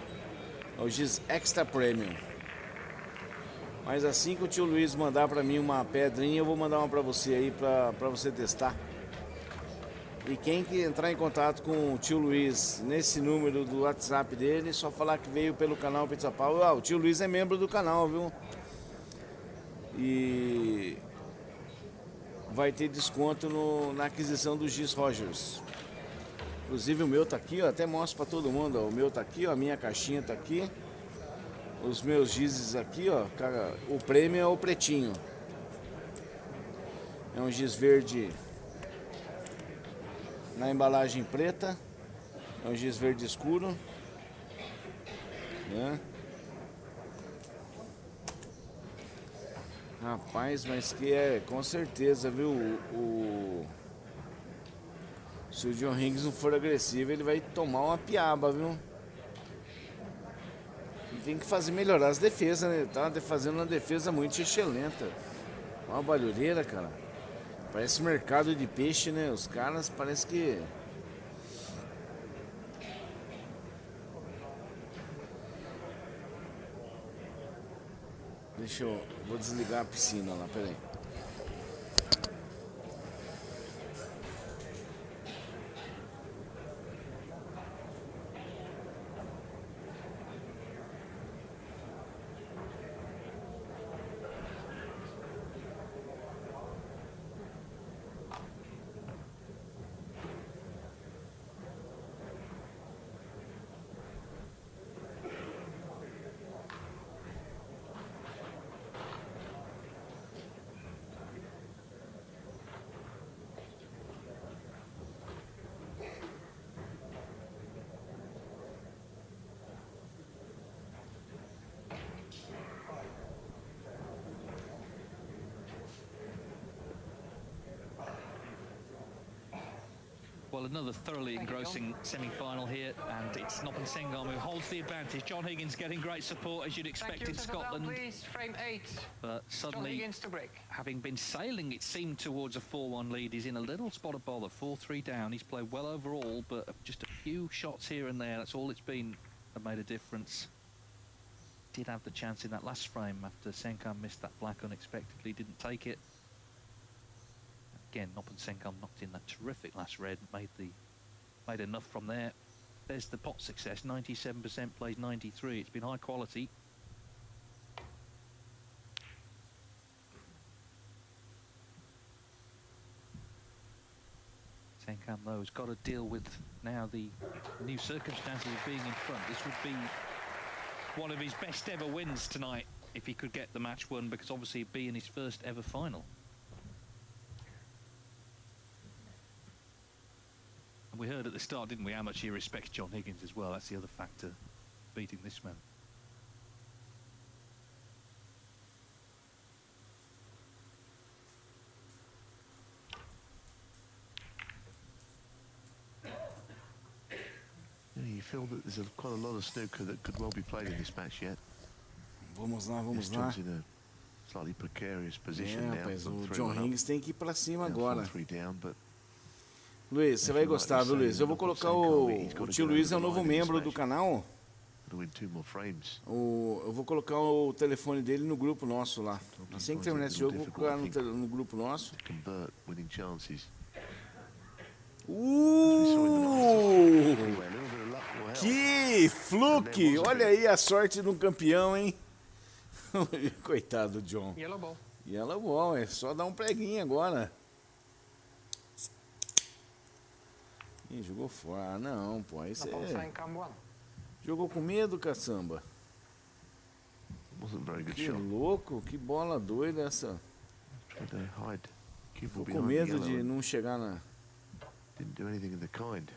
É o giz Extra Premium. Mas assim que o tio Luiz mandar para mim uma pedrinha, eu vou mandar uma para você aí, para você testar. E quem que entrar em contato com o tio Luiz nesse número do WhatsApp dele, só falar que veio pelo canal Pizza Pau. O tio Luiz é membro do canal, viu? E vai ter desconto na aquisição do giz Rogers. Inclusive o meu tá aqui, ó, até mostro para todo mundo, ó, o meu tá aqui, ó, a minha caixinha tá aqui. Os meus gizes aqui, ó, cara, o prêmio é o pretinho. É um giz verde na embalagem preta. É um giz verde escuro, né? Rapaz, mas que é, com certeza, viu, se o John Higgins não for agressivo, ele vai tomar uma piaba, viu? Ele tem que melhorar as defesas, né? Ele tá fazendo uma defesa muito excelente. Uma barulheira, cara. Parece mercado de peixe, né? Os caras parece que... Deixa eu... Vou desligar a piscina lá, peraí. Well, another thoroughly engrossing semi-final here, and it's Noppen Sengam who holds the advantage. John Higgins getting great support, as you'd expect in Scotland. Please, frame 8. But suddenly, having been sailing, it seemed, towards a 4-1 lead, he's in a little spot of bother, 4-3 down. He's played well overall, but just a few shots here and there, that's all it's been, that made a difference. Did have the chance in that last frame after Senkam missed that black unexpectedly, didn't take it. Again, Noppen Sengam knocked in that terrific last red, made enough from there. There's the pot success, 97% plays 93. It's been high quality. Sengam, though, has got to deal with now the new circumstances of being in front. This would be one of his best ever wins tonight if he could get the match won, because obviously it'd be in his first ever final. And we heard at the start, didn't we, how much he respects John Higgins as well. That's the other factor beating this man. Yeah, you feel that there's quite a lot of snooker that could well be played in this match yet. Vamos lá, vamos lá. John's in a slightly precarious position now. Rapaz, o John Higgins tem que ir pra cima now agora. 4-3 down, but Luiz, você vai gostar, viu, Luiz? Eu vou colocar o tio Luiz, é o novo membro do canal. Eu vou colocar o telefone dele no grupo nosso lá. Assim que terminar esse jogo, eu vou colocar no grupo nosso. Que fluke! Olha aí a sorte de um campeão, hein? Coitado do John. Yellow ball. Yellow ball, é só dar um preguinho agora. Ih, jogou fora. Ah, não, pô. Aí você jogou com medo, caçamba. Que louco, que bola doida essa. Ficou com medo de não chegar na... Didn't do anything of the kind.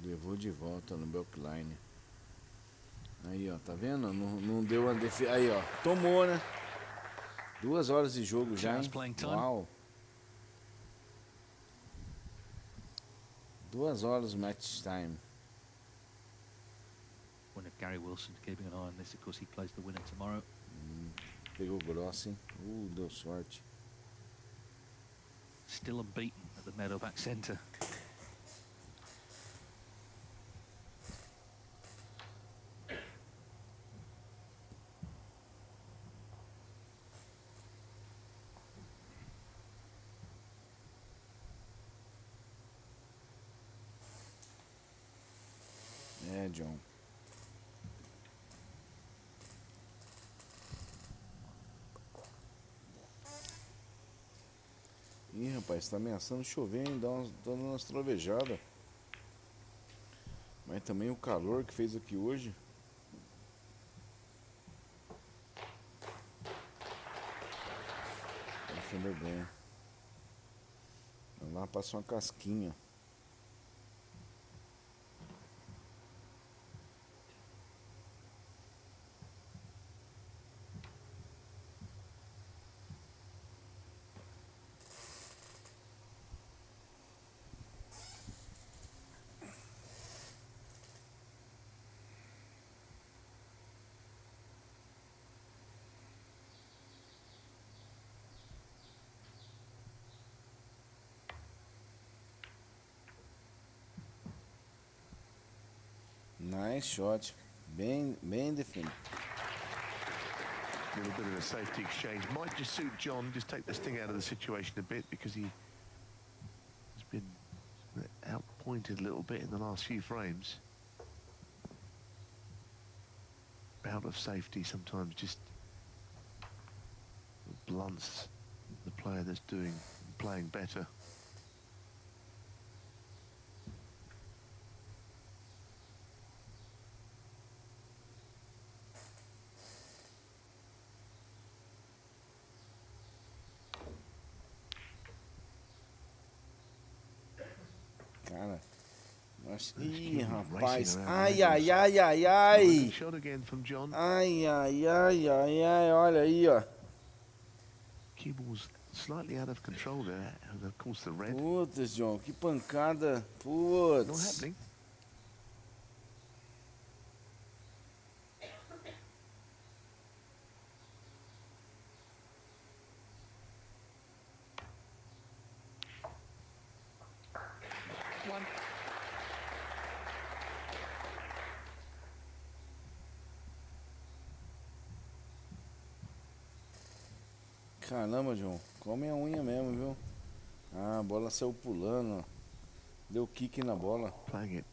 Levou de volta no backline. Aí, ó, tá vendo? Não deu a defesa. Aí, ó, tomou, né? 2 horas de jogo já, hein? Uau! 2 horas match time. Winner Gary Wilson keeping an eye on this. Of course, he plays the winner tomorrow. Pegou grosso, hein? Deu sorte. Still unbeaten at the Meadowback Centre. É, John. Ih, rapaz, tá ameaçando chover, hein? Dando umas trovejadas. Mas também o calor que fez aqui hoje. Defendeu bem. Lá passa uma casquinha. Nice shot. Bem definido. A little bit of a safety exchange might just suit John. Just take the sting out of the situation a bit because he has been outpointed a little bit in the last few frames. Bout of safety sometimes just blunts the player that's playing better. Cara, nossa, ih, rapaz, ai, ai, ai, ai, ai, Shot again from John. ai, ai, ai, ai, ai, olha aí, ó. Cue ball's slightly out of control there, and of course the red. Putz, John, que pancada, Not putz. happening. One. Caramba, John, come a unha mesmo, viu? Ah, a bola saiu pulando, ó. Deu kick na bola. Playing it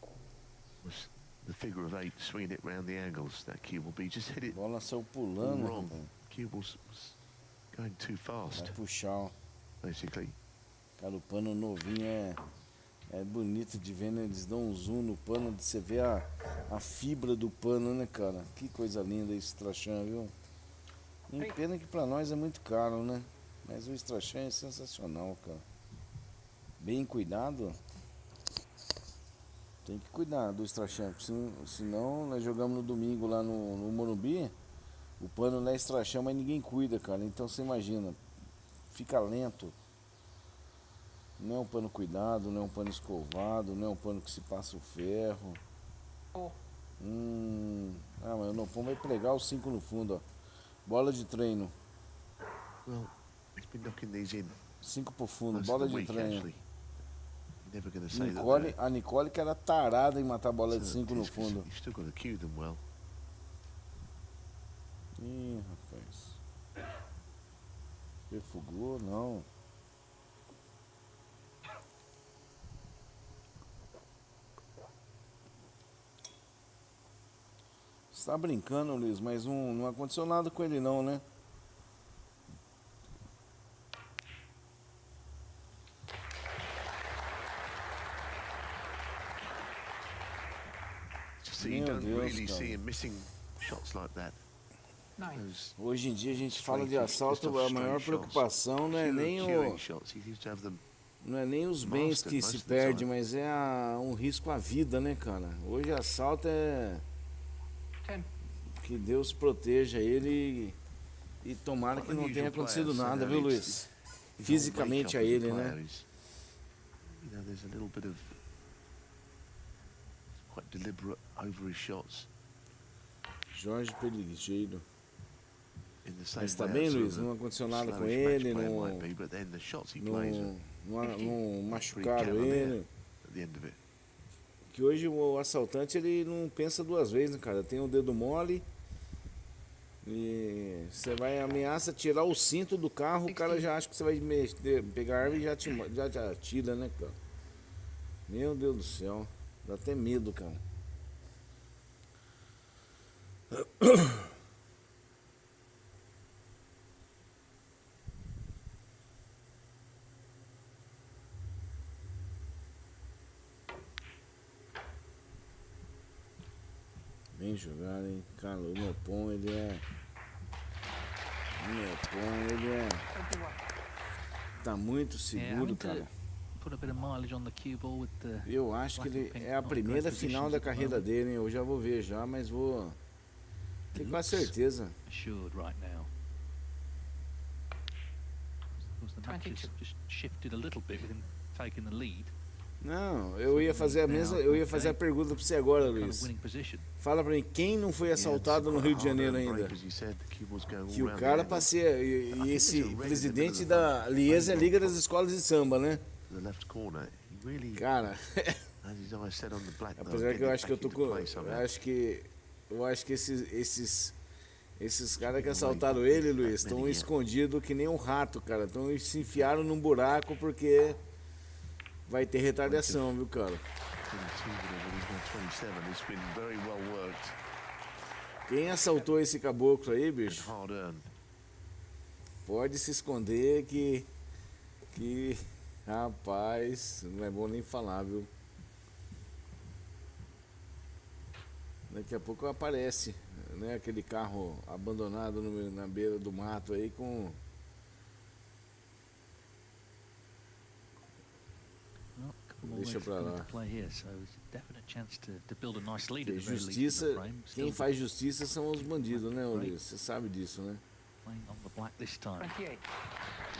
was the figure of 8, swinging it round the angles. That cue will be just hit A it bola saiu all pulando, wrong. rapaz. Cue was going too fast, Vai puxar, ó. basically. Cara, o pano novinho é bonito de ver, né? Eles dão um zoom no pano, você vê a fibra do pano, né, cara? Que coisa linda esse Strachan, viu? E pena que pra nós é muito caro, né? Mas o Strachan é sensacional, cara. Bem cuidado. Tem que cuidar do Strachan, senão nós jogamos no domingo lá no Morumbi. O pano não é Strachan, mas ninguém cuida, cara. Então você imagina, fica lento. Não é um pano cuidado, não é um pano escovado, não é um pano que se passa o ferro. Four. Ah, mas o Nopom vai pregar os 5 no fundo, ó. Bola de treino. Well, he's been knocking these in 5 pro fundo, most bola of the de week, treino. actually. You're never going to say that. A Nicole que era tarada em matar bola de So 5 no it's 'cause fundo. You've still got to cue them well. Ih, rapaz. Refugou, não. Você tá brincando, Luiz, mas não aconteceu nada com ele não, né? So you Meu don't Deus, really cara. see him missing shots like that. Nine. Those Hoje em dia a gente fala de straight, assalto, just a off maior straight shots. preocupação não é nem Curing shots. He seems to have them. não é nem os bens que se perde, mas é um risco à vida, né, cara? Hoje assalto é 10. que Deus proteja ele e tomara que não tenha acontecido nada, viu, Luiz? Fisicamente a ele, né? You know, there's a little bit of quite deliberate over his shots. Jorge Peligeiro. In the same Mas tá way bem, as sort Luiz? of Não aconteceu nada com slowish ele, match play não, might be, but then the shots he plays are não pretty machucaram cavalier ele. at the end of it. Que hoje o assaltante ele não pensa duas vezes, né, cara? Tem o dedo mole e você vai ameaça tirar o cinto do carro, o cara já acha que você vai pegar a arma e já te atira, né, cara? Meu Deus do céu, dá até medo, cara. Bem jogado, hein? Cara, o Nopom, ele é... Tá muito seguro, cara. Put a bit of mileage on the cue ball with the Eu acho que ele é a primeira final da carreira dele, hein? Eu já vou ver já, mas vou... Tenho quase certeza. assured right now. Of course, the match has just shifted a little bit with him taking the lead. Não, eu ia fazer a pergunta pra você agora, Kind of Luiz. winning position. Fala pra mim, quem não foi assaltado no Rio de Janeiro ainda? Que o cara passeia, e esse presidente da Liesa é a Liga das Escolas de Samba, né? Cara, As his eyes set on the black, though, Apesar que eu getting acho que eu back tô into com. play Eu somehow. acho que esses caras que assaltaram ele, Luiz, estão escondidos que nem um rato, cara. Então eles se enfiaram num buraco porque vai ter retaliação, viu, cara? 27, it's been very well worked Quem assaltou esse caboclo aí, and bicho, hard earned. pode se esconder que rapaz, não é bom nem falar, viu? Daqui a pouco aparece, né, aquele carro abandonado na beira do mato aí com... Well, couple more Deixa legs pra coming lá. to play here, so it's a definite chance to build a nice lead Que at the very least in justiça, the frame. quem Still faz justiça são os bandidos, né, Luiz? Você sabe disso, né? playing on the black this time. 28.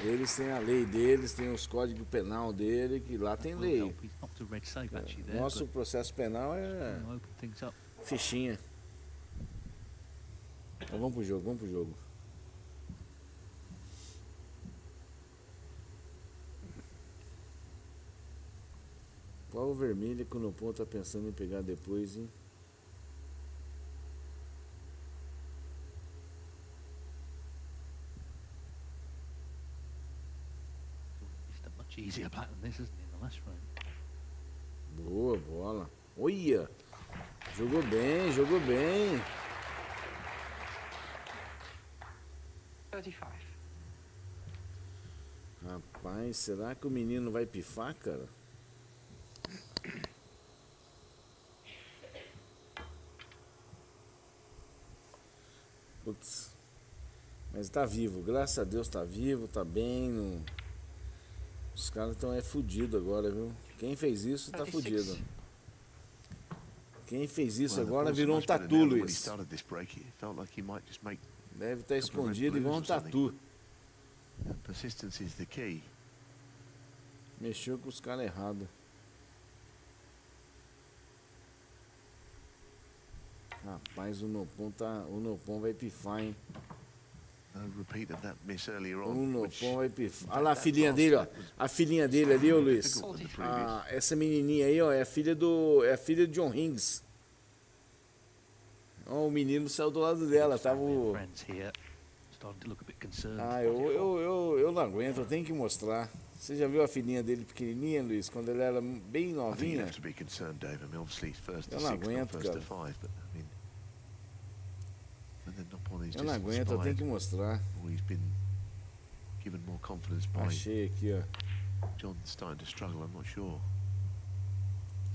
Eles têm a lei deles, têm os códigos penal dele, que lá tem Will lei. help. He's knocked a red save actually there, Nosso but processo penal é will open things up. fichinha. Então vamos pro jogo, vamos pro jogo. Qual o vermelho que o Nopon tá pensando em pegar depois, hein? Just a much easier black than this, isn't he, in the last frame? Boa bola. Olha! Jogou bem, jogou bem. 35. Rapaz, será que o menino vai pifar, cara? Putz. Mas tá vivo, graças a Deus tá vivo, tá bem. Os caras estão fudido agora, viu? Quem fez isso tá 36. fudido. Quem fez isso Well, the agora ball's virou um much better tatu, now than when he Luiz. started this break. It felt like he might just make Deve estar escondido igual um tatu. persistence is the key. Mexeu com os caras errados. Rapaz, o Nopon vai pifar, hein? No repeat of that miss earlier O on. which Nopon vai pifar. Olha lá a filhinha dele, ó. A filhinha dele ali, ô Luiz. difficult than the previous. Ah, essa menininha aí, ó, é a filha de John Higgs. Ó, o menino saiu do lado dela, tava o... Friends here starting to look a bit concerned. Ah, eu não aguento, eu tenho que mostrar. Você já viu a filhinha dele pequenininha, Luiz, quando ele era bem I think you novinha? have to be concerned, Dave. I mean, obviously, first to Eu não 6, not aguento, first to cara. 5, but I mean, and then Nopon is Eu não just aguento, eu tenho que inspired, mostrar. or he's been given more confidence by Achei aqui, ó. John starting to struggle. I'm not sure.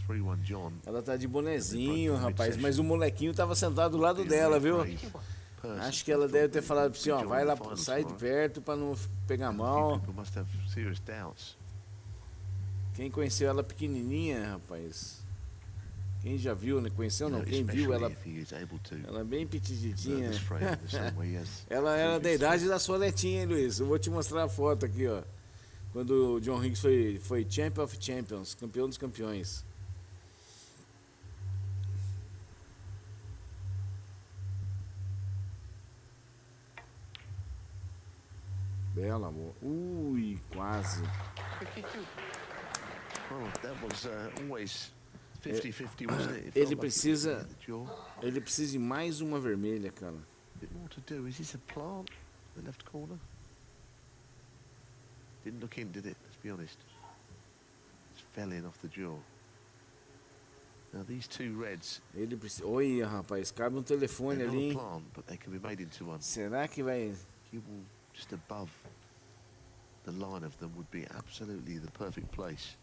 3-1 John. Ela tá de bonezinho, rapaz, mas o molequinho tava sentado do lado dela, viu? Acho que ela deve ter falado assim, ó, vai lá, sai de perto pra não pegar mal. People must have serious doubts. Quem conheceu ela pequenininha, rapaz? Quem já viu, né? Conheceu não? Quem viu ela? Especially if he is able to Ela é bem learn petititinha. this frame the same way he has Ela era da previously. idade da sua netinha, hein, Luiz? Eu vou te mostrar a foto aqui, ó. Quando o John Higgs foi Champion of Champions, campeão dos campeões. Bela, amor. Ui, quase. 52. Well, that was always 50-50, wasn't it? It ele felt like it was precisa- in the jaw. Ele precisa de mais uma vermelha, cara. A bit more to do. Is this a plant? The left corner? Didn't look in, did it? Let's be honest. Just fell in off the jaw. Now these two reds, Ele precisa... Olha, rapaz, cabe um telefone they're not ali, a hein? plant, but they can be made into one. Será que vai... Cue just above the line of them would be absolutely the perfect place.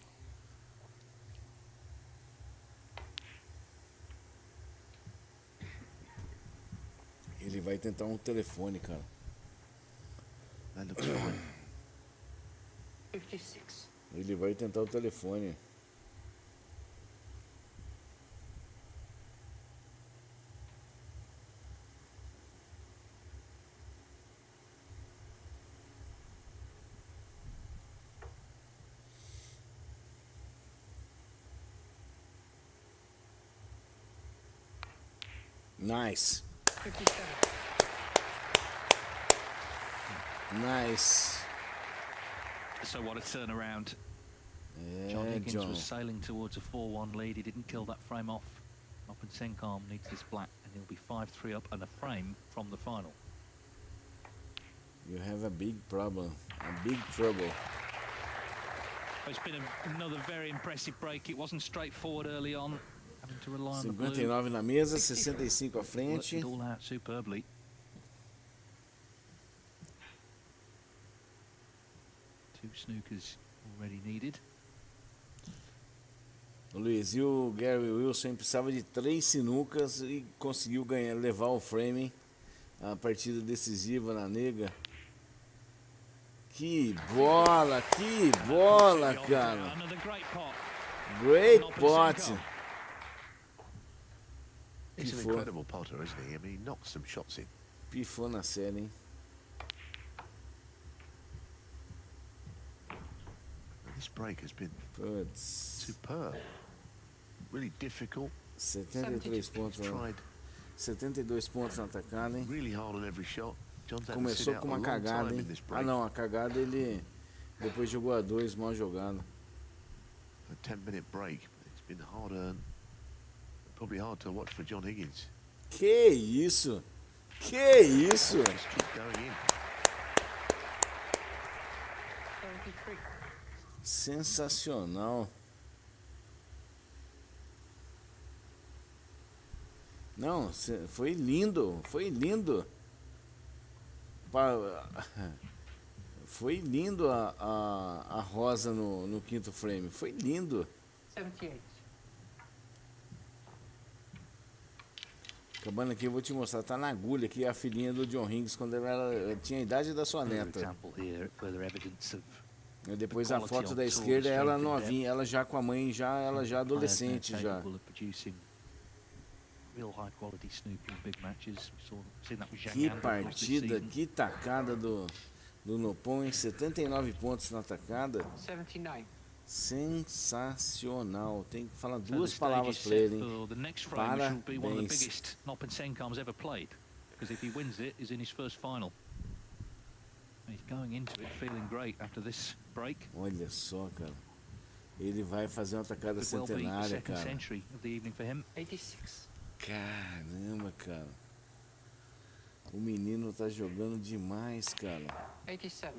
Ele vai tentar um telefone, cara. That looks fine. 56. Ele vai tentar o telefone. Nice. 57. Nice. So what a turnaround. John Higgins John. was sailing towards a 4-1 lead. He didn't kill that frame off. Noppin Senkam needs this black, and he'll be 5-3 up and a frame from the final. You have a big problem, a big trouble. It's been another very impressive break. It wasn't straightforward early on, having to rely on the blue. 59 na mesa, 65 à Worked frente. it all out superbly. Two snookers already needed. Luiz, e o Gary Wilson precisava de 3 sinucas e conseguiu ganhar, levar o frame. A partida decisiva na nega. Que bola, cara. Great pot. He's an incredible potter, isn't he? I mean, he knocks some shots in. Pifou na série, hein? This break has been Putz. superb. Really difficult. 73 pontos. Tried 72 pontos na atacada, hein? really hard on every shot. John's had to sit Começou out com a uma long cagada, time hein? in this Ah break. não, a cagada ele depois jogou a 2, mal jogado. A 10-minute break. It's been hard earned. Probably hard to watch for John Higgins. Que isso? Que isso? Just keep going in. 73. Sensacional. Não, foi lindo, foi lindo. Foi lindo a rosa no quinto frame, foi lindo. 78. Acabando aqui, eu vou te mostrar, tá na agulha aqui a filhinha do John Higgins quando ela tinha a idade da sua Another neta. example here, further evidence of E depois a foto da esquerda, ela novinha, ela já com a mãe, ela já adolescente já. capable of producing real high quality snooker in big matches. Seen that with Zhang Que Yan, of course, this partida, season. que tacada do Nopon, em 79 pontos na tacada. 79. Sensacional. Tem que falar So the duas stage palavras is para set ele, hein? for the next frame, which will be one of the Parabéns. biggest Noppin Senkam's ever played. Because if he wins it, he's in his first final. And he's going into it feeling great after this break. Olha só, cara. Ele vai fazer uma tacada Could well be the centenária, second cara. century of the evening for him. 86. Caramba, cara. O menino tá jogando demais, cara. 87.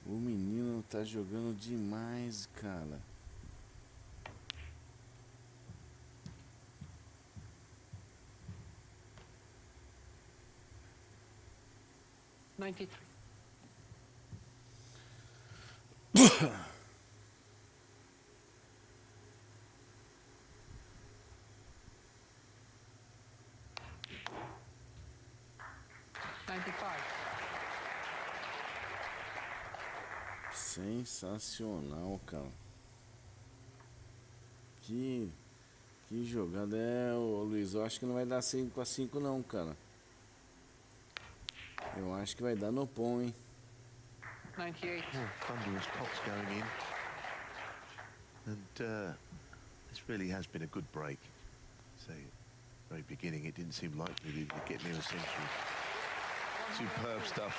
O menino tá jogando demais, cara. $93. $95. Sensacional, cara. Que jogada. Ô Luiz, eu acho que não vai dar 5-5 não, cara. Eu acho que vai dar no pão, hein? 98. Thunderous pots going in. And this really has been a good break. So, very beginning, it didn't seem likely that we'd get near a century. Superb stuff.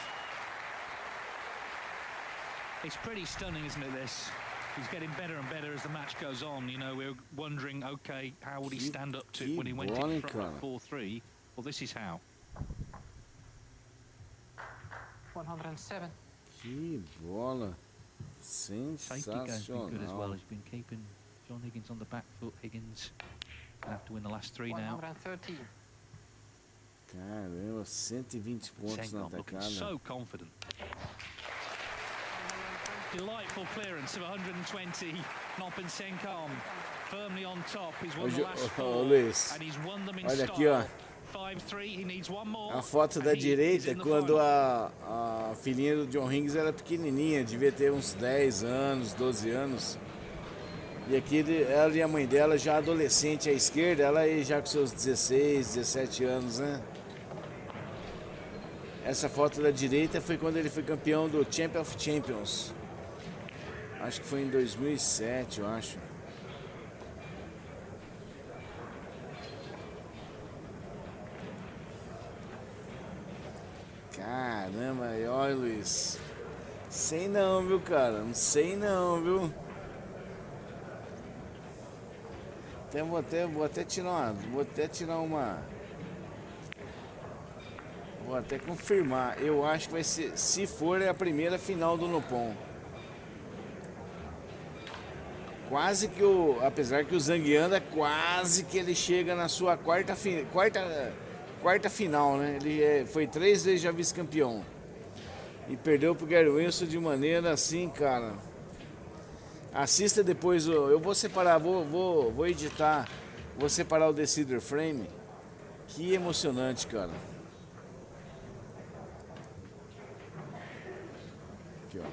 It's pretty stunning, isn't it, this? He's getting better and better as the match goes on. You know, we're wondering, okay, how would he stand up to when he went in front at 4-3? Well, this is how. 107. Que bola. Safety game's been good as well. Sensacional. He's been keeping John Higgins on the back foot. Higgins gonna have to win the last three now. 113. Caramba, 120 pontos na Senkam looking atacada. so confident. Delightful clearance of 120. Noppin Senkam firmly on top. He's won the last four, Luiz, and he's won them in olha style. aqui, ó. 5-3. He needs one more. A foto da and he is direita in the quando final. a filhinha do John Higgins era pequenininha, devia ter uns 10 anos, 12 anos. E aqui ela e a mãe dela já adolescente à esquerda, ela aí já com seus 16, 17 anos, né? Essa foto da direita foi quando ele foi campeão do Champion of Champions. Acho que foi em 2007, eu acho. Caramba, e olha, Luiz. Sei não, viu, cara? Não sei não, viu? Vou até tirar uma. Vou até confirmar. Eu acho que vai ser, se for, é a primeira final do Nopon. Quase que apesar que o Zhang anda, quase que ele chega na sua quarta final, né? Ele foi 3 vezes já vice-campeão. E perdeu pro Gary Wilson de maneira assim, cara. Assista depois, eu vou separar, vou editar, vou separar o Decider Frame. Que emocionante, cara. Aqui, ó.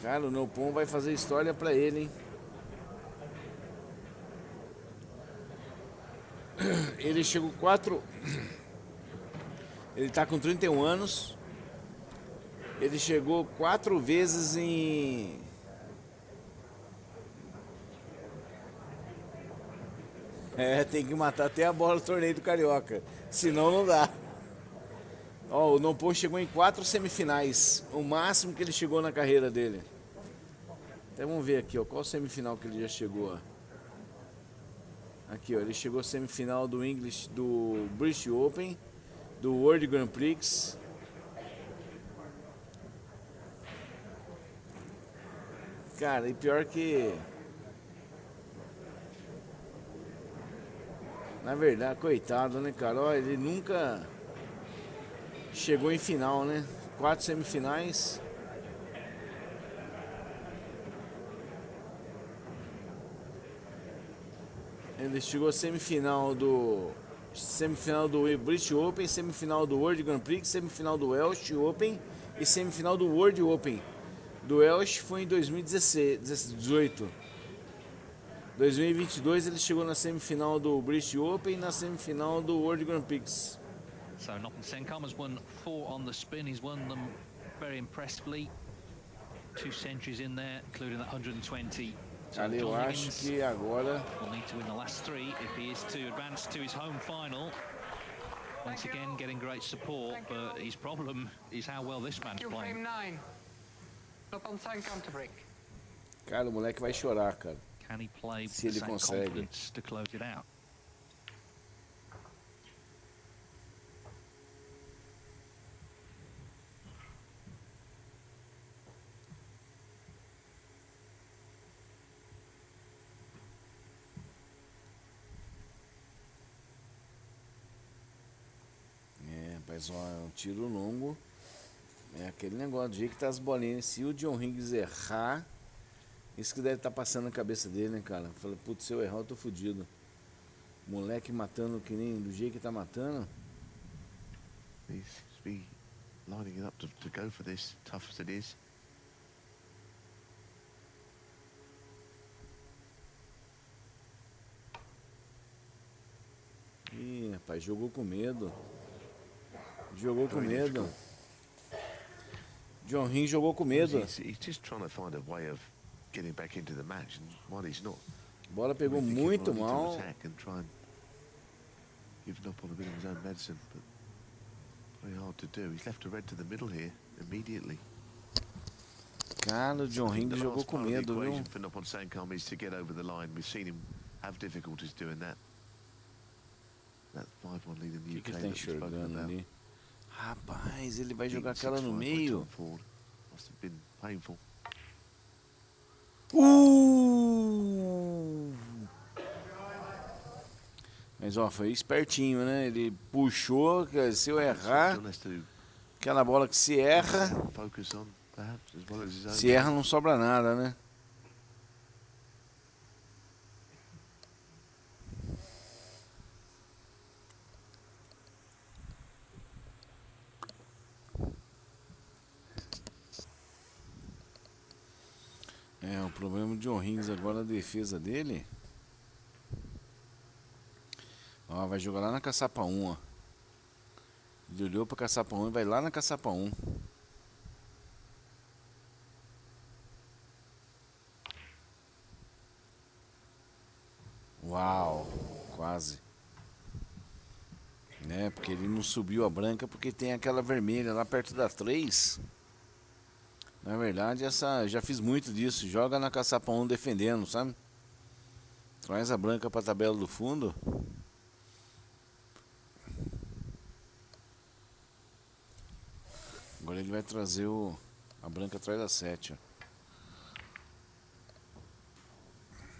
Cara, o Nopon vai fazer história pra ele, hein? Ele chegou 4. Ele tá com 31 anos. Ele chegou 4 vezes em. Tem que matar até a bola do torneio do Carioca. Senão não dá. Ó, o Nopon chegou em 4 semifinais. O máximo que ele chegou na carreira dele. Até vamos ver aqui, ó. Qual semifinal que ele já chegou, ó. Aqui, ó. Ele chegou à semifinal do British Open, do World Grand Prix. Cara, e pior que... Na verdade, coitado, né, cara? Ó, ele nunca chegou em final, né? 4 semifinais. Ele chegou à semifinal do British Open, semifinal do World Grand Prix, semifinal do U.S.C Open e semifinal do World Open. Do U.S.C foi em 2018. 2022 ele chegou na semifinal do British Open e na semifinal do World Grand Prix. So Noppen Senkam has won 4 on the spin. He's won them very impressively. 2 centuries in there, including that 120. Ali eu acho que agora will need to win the last 3 if he is to advance to his home final. Once again, getting great support, but his problem is how well this man's playing. Noppen Senkam to break. Cara, o moleque vai chorar, cara. Can he play Se ele with the same consegue. confidence to close it out? Mas ó, é um tiro longo. É aquele negócio, do jeito que tá as bolinhas. Se o John Higgins errar, isso que deve estar passando na cabeça dele, né, cara? Fala, putz, se eu errar, eu tô fudido. Moleque matando que nem do jeito que tá matando. He seems to be lining it up to go for this, tough as it is. Ih, rapaz, jogou com medo. Jogou com medo. John Higgins jogou com medo. He's just trying to find a way of getting back into the match, and while he's not, A bola pegou muito mal. Giving up on a bit of his own medicine, but very hard to do. He's left a red to the middle here immediately. Cara, o John Higgins jogou com medo, viu? For Noppen Senkam is to get over the line. We've seen him have difficulties doing that. That 5-1 lead in the O que UK ele tá that we've spoken enxergando about. ali? Rapaz, ele vai jogar aquela no meio. Must have been painful. Mas ó, foi espertinho, né? Ele puxou, se eu errar, aquela bola que se erra, se erra não sobra nada, né? O problema de John Higgins agora, a defesa dele. Ó, vai jogar lá na caçapa 1, ó. Ele olhou pra caçapa 1 e vai lá na caçapa 1. Uau, quase. É, porque ele não subiu a branca porque tem aquela vermelha lá perto da 3. Na verdade, já fiz muito disso. Joga na caçapa 1 defendendo, sabe? Traz a branca pra tabela do fundo. Agora ele vai trazer a branca atrás da 7, ó.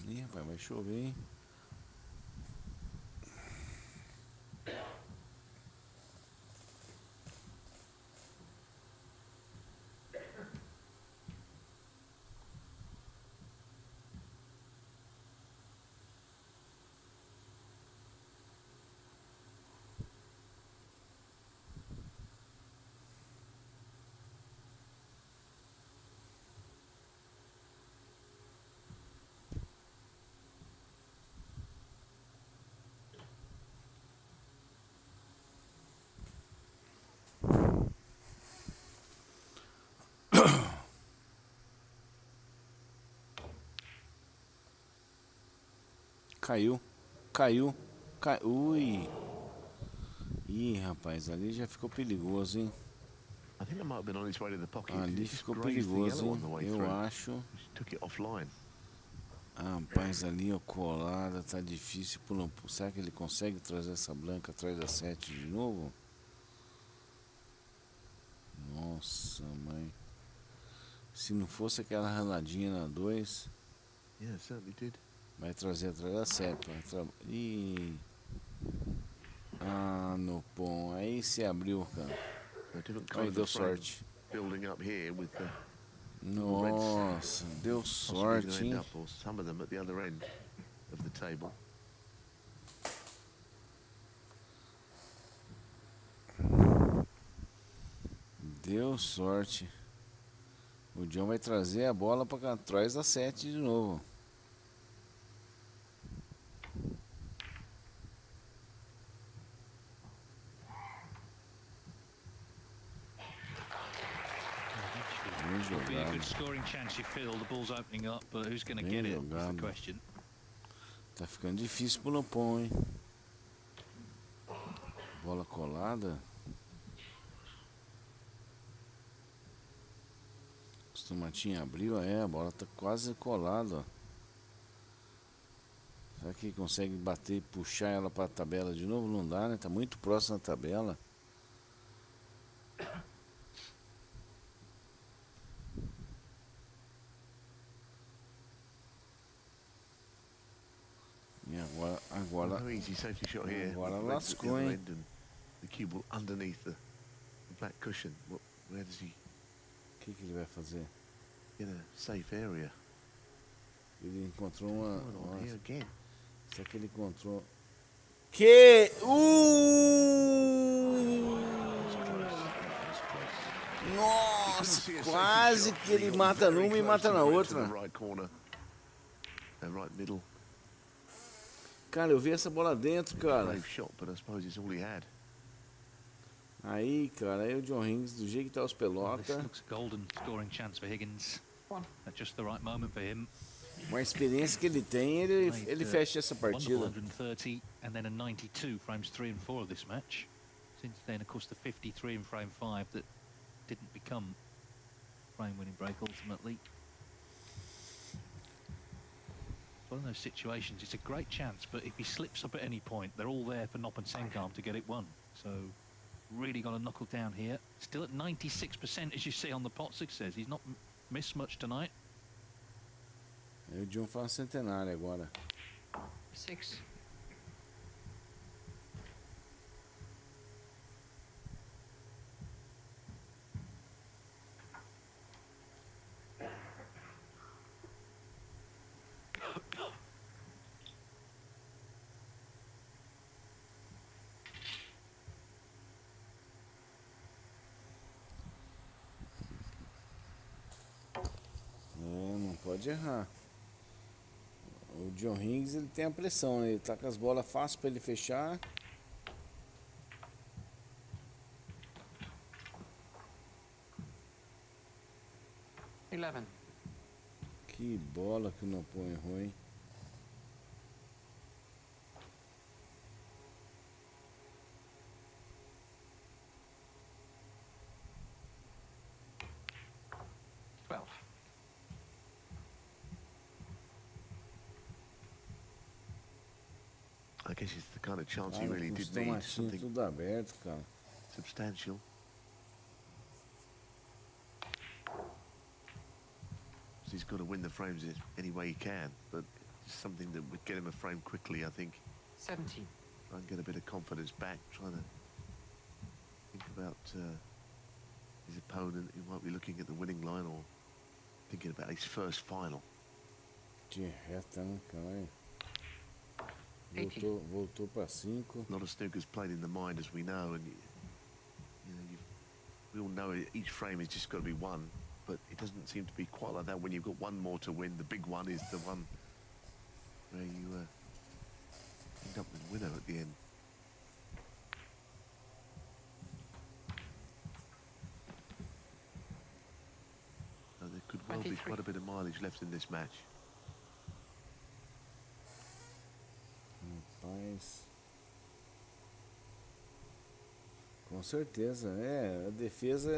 Ih, rapaz, vai chover, hein? Caiu. Ui. Ih, rapaz, ali já ficou perigoso, hein? Ali ficou perigoso, hein? Eu acho. Rapaz, ali a colada tá difícil. Será que ele consegue trazer essa branca atrás da 7 de novo? Nossa, mãe. Se não fosse aquela raladinha na 2. Vai trazer atrás da 7. Ih. Ah, no pão. Aí se abriu, cara. Aí deu sorte. Nossa, deu sorte, hein? Deu sorte. O John vai trazer a bola para trás da 7 de novo. It'll be a good scoring chance, you feel. The ball's opening up, but who's going to get it is the question. Tá ficando difícil pro Lampão, hein? Bola colada. O tomatinho abriu, a bola tá quase colada, ó. Será que consegue bater e puxar ela pra tabela de novo? Não dá, né? Tá muito próximo da tabela. E agora lascou, hein? The cue ball underneath the black cushion. Where does he? O que ele vai fazer? In a safe area. Ele encontrou uma... Here again. Será que ele encontrou... Que? Nossa, quase que ele mata numa e mata na outra. Cara, eu vi essa bola dentro, cara. Aí, cara, aí o John Higgins, do jeito que tá os pelota. Golden scoring chance for Higgins. At just the right moment for him. Com a experiência que ele tem, ele fecha essa partida. 130 and then a 92 frames 3 and 4 of this match. Since then, of course, the 53 in frame 5 that didn't become frame-winning break ultimately. One of those situations, it's a great chance, but if he slips up at any point, they're all there for Nop and Senkam to get it won. So, really got to knuckle down here. Still at 96%, as you see on the pot success. He's not missed much tonight. O John faz centenário agora. 6. Não pode errar. O John Higgins, ele tem a pressão, né? Ele tá com as bolas fáceis para ele fechar. Que bola que não põe ruim. I guess it's the kind of chance he Cara, really com os did need, tomatinhos something tudo aberto, cara. substantial. He's got to win the frames any way he can, but something that would get him a frame quickly, I think. 17. Try and get a bit of confidence back, trying to think about his opponent. He might be looking at the winning line or thinking about his first final. De reta, né, cara? Voltou para 5. A lot of snookers played in the mind, as we know, and we all know each frame has just got to be won, but it doesn't seem to be quite like that when you've got one more to win. The big one is the one where you end up with the winner at the end. So there could well be quite a bit of mileage left in this match. Rapaz. Com certeza, a defesa,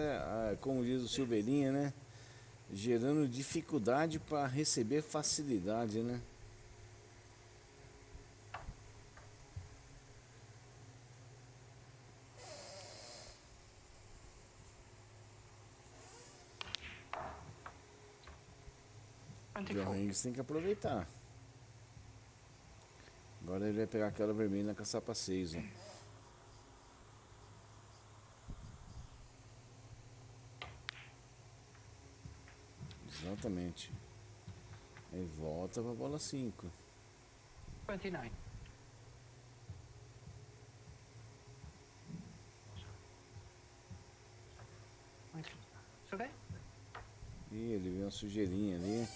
como diz o Silveirinha, né? Gerando dificuldade para receber facilidade, né? O Henrique tem que aproveitar. Agora ele vai pegar aquela vermelha na caçapa 6, ó. Exatamente. Aí volta pra bola 5. 29. Ih, ele viu uma sujeirinha ali.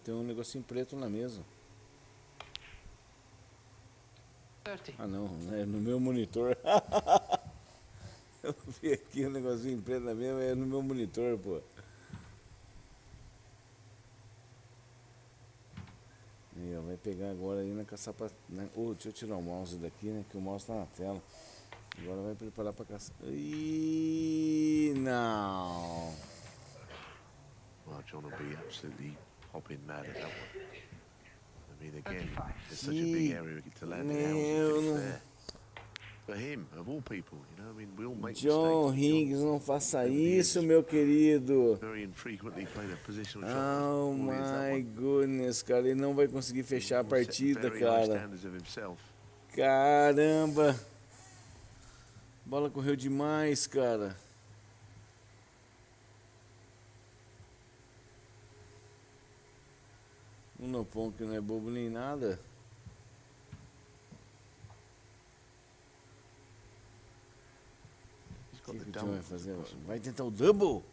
Tem um negocinho preto na mesa. 30. Ah não, é no meu monitor. Eu vi aqui um negocinho preto na mesa, é no meu monitor, pô. E ó, vai pegar agora aí na caçapa. Né? Deixa eu tirar o mouse daqui, né? Que o mouse tá na tela. Agora vai preparar pra caçar. Ih, não. Well, John will be absolutely hopping mad at that one. I mean, again, 35. there's such a big area to land it. How was it there? For him, of all people, you know, I mean, we all make John mistakes. Higgs, não faça isso, meu querido. Very infrequently played a positional shot. Oh my goodness, cara, ele não vai conseguir fechar a partida, cara. Caramba. A bola correu demais, cara. O Nopon que não é bobo nem nada. O que o John vai fazer? Vai tentar o double?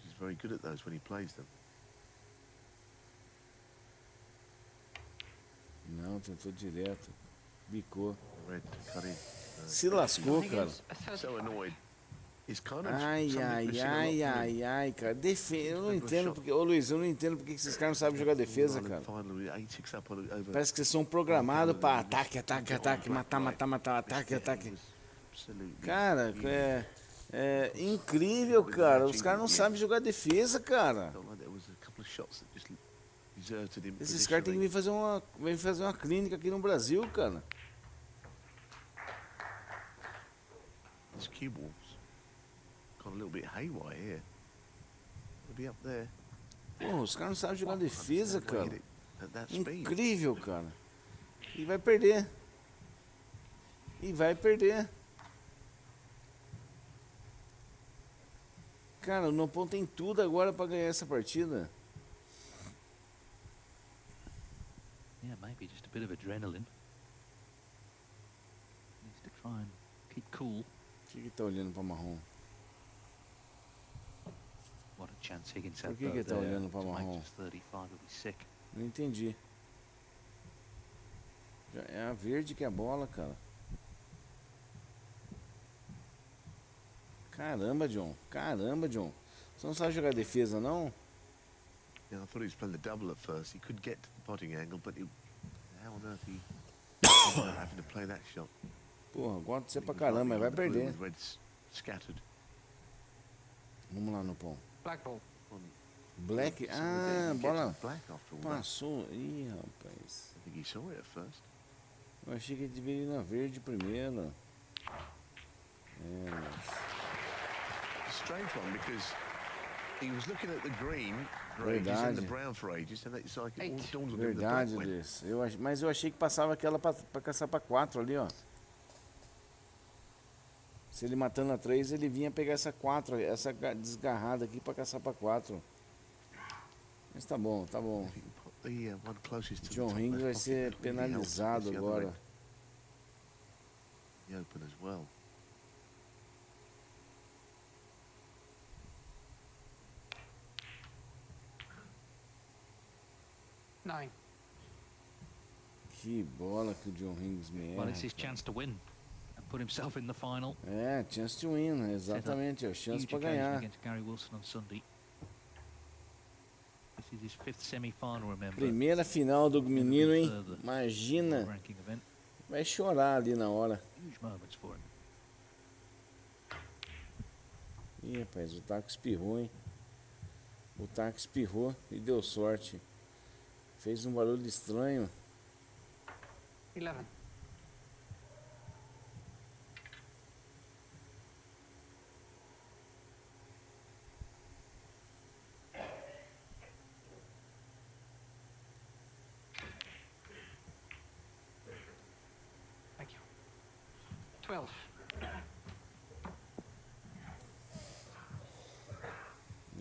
He's very good at those when he plays them. Não, tentou direto. Bicou. Red cut in. Se lascou, cara. So annoyed. Ai, cara. Eu não entendo porque. Ô Luiz, eu não entendo porque esses caras não sabem jogar defesa, cara. Parece que vocês são programados pra ataque, matar, ataque. Cara, é incrível, cara. Os caras não sabem jogar defesa, cara. Esses caras têm que vir fazer uma clínica aqui no Brasil, cara. This cue ball's got a little bit haywire here. It'll be up there. Pô, os caras não sabem jogar defesa, cara. Incrível, cara. E vai perder. Cara, o Nopon tem tudo agora pra ganhar essa partida. Yeah, maybe just a bit of adrenaline. Needs to try and keep cool. O que tá olhando pra marrom? What a chance Higgins had. Por que tá olhando pra to make marrom? just 35 would be sick. Não entendi. Já é a verde que é a bola, cara. Caramba, John. Você não sabe jogar defesa, não? Yeah, I thought he was playing the double at first. He could get to the potting angle, but how on earth he having to play that shot? Porra, gosta de ser pra caramba, mas vai perder. Reds scattered. Vamos lá, Nopon. Black ball. Black? So Ah, we get to bola the black after all that. passou. Ih, rapaz. I think he saw it at first. Eu achei que ele deveria ir na verde primeiro. É, It's a strange one because he was looking at the green for ages and the Verdade. brown for ages, and it's like it all Eight. dawned on him the black Verdade, went. Luiz. Mas eu achei que passava aquela pra caçar pra 4 ali, ó. Se ele matando a 3, ele vinha pegar essa 4, essa desgarrada aqui pra caçar pra 4. Mas tá bom, tá bom. If he can put the one closest to the John top Ring left vai pocket, ser that really helps penalizado against the other agora. red. The open as well. Nine. Que bola que o John Rings me Well, erra. it's his chance to win and put himself in the final. É, chance to win, exatamente, é chance Huge pra occasion ganhar. against Gary Wilson on Sunday. This is his 5th semi-final, remember. Primeira final do menino, hein? Imagina, Ranking event. vai chorar ali na hora. Huge moments for him. Ih, rapaz, o taco espirrou, hein? O taco espirrou e deu sorte. Fez um barulho estranho. 11. Thank you. 12.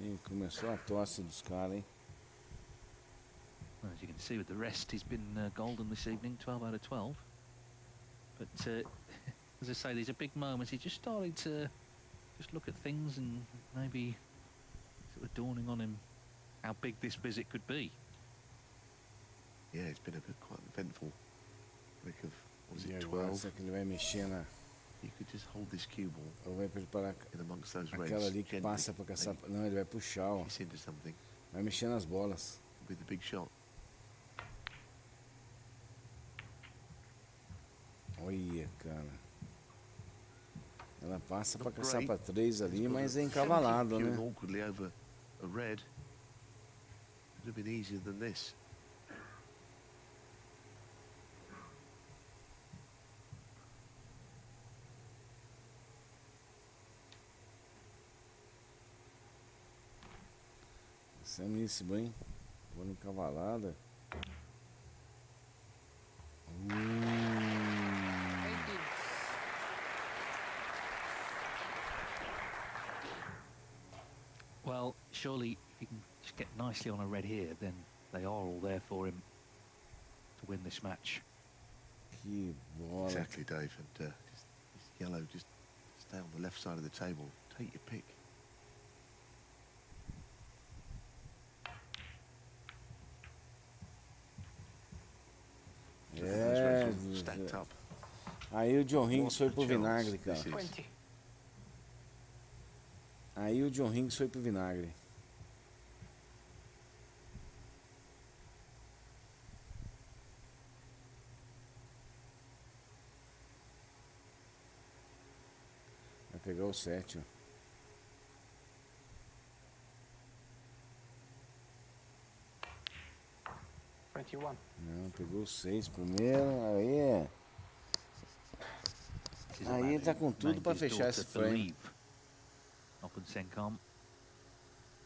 Ih, começou a tosse dos caras, hein? Well, as you can see with the rest, he's been golden this evening, 12 out of 12. But as I say, these are big moments. He's just starting to just look at things and maybe sort of dawning on him how big this visit could be. Yeah, it's been a bit quite eventful. Break of, what was E it, agora, 12? será que ele vai mexer na... You could just hold this cue ball Ou vai preparar in amongst those reds. aquela ali que gently, passa pra caçar... maybe Não, ele vai puxar, ó. kiss into something Vai mexer nas bolas. with the big shot. Olha, cara. Ela passa pra Not caçar great. pra 3 ali, He's got mas a é encavalado, queuing né? awkwardly over a red. Could have been easier than this. Samíssimo, hein? Bola encavalada. 18. Well, surely if he can just get nicely on a red here, then they are all there for him to win this match. Que bola. Exactly, Dave. And just this yellow, just stay on the left side of the table. Take your pick. So those É, reds all stacked up. aí o John Rings foi What a pro chance vinagre, cara. this is. 20. Aí o John Rings foi pro vinagre. Vai pegar o 7, ó. Não, pegou o 6 primeiro, aí. This is a Aí man ele tá who com tudo made pra his fechar daughter esse frame. believe up in Sencom.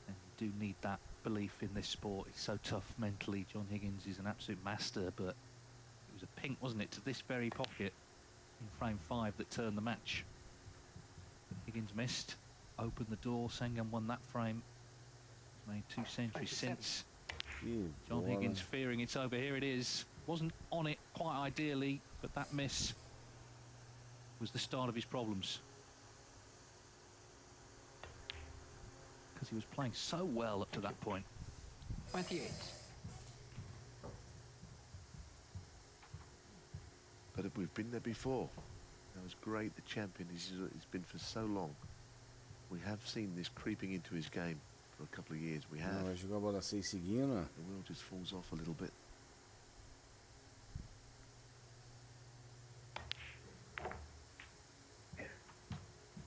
And you do need that belief in this sport. It's so tough mentally. John Higgins is an absolute master, but it was a pink, wasn't it, to this very pocket in frame 5 that turned the match. Higgins missed, opened the door. Sengam won that frame. He's made 2 centuries 27. since. Que John bola. Higgins fearing it's over. Here it is. Wasn't on it quite ideally, but that miss was the start of his problems. Because he was playing so well up to that point. 28. But we've been there before. That was great. The champion he's been for so long. We have seen this creeping into his game for a couple of years. We have. Não, vai jogar a bola 6 seguindo, ó. The wheel just falls off a little bit.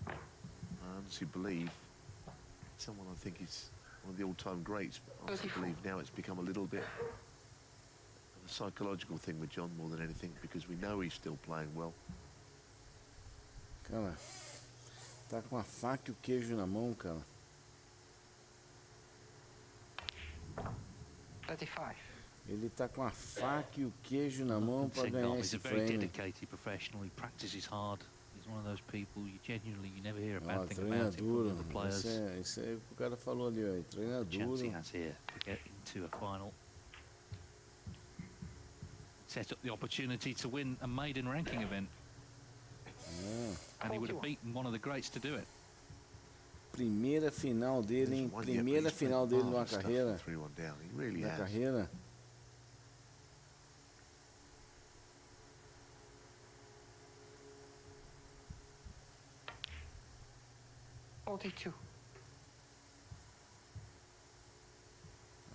I honestly believe someone I think is one of the all-time greats. But I also believe now it's become a little bit of a psychological thing with John more than anything, because we know he's still playing well. Cara, tá com a faca e o queijo na mão, cara. 35. Ele tá com a faca e o queijo na mão para ganhar esse frame. He's a very dedicated professional. He practices hard. He's one of those people you genuinely never hear a bad thing about him from other players. Isso é o que o cara falou ali, ó. Treina duro. Chance he has here to get into a final. Set up the opportunity to win a maiden ranking event. And he would have beaten one of the greats to do it. Primeira final dele, hein? Primeira final dele numa carreira. Na carreira.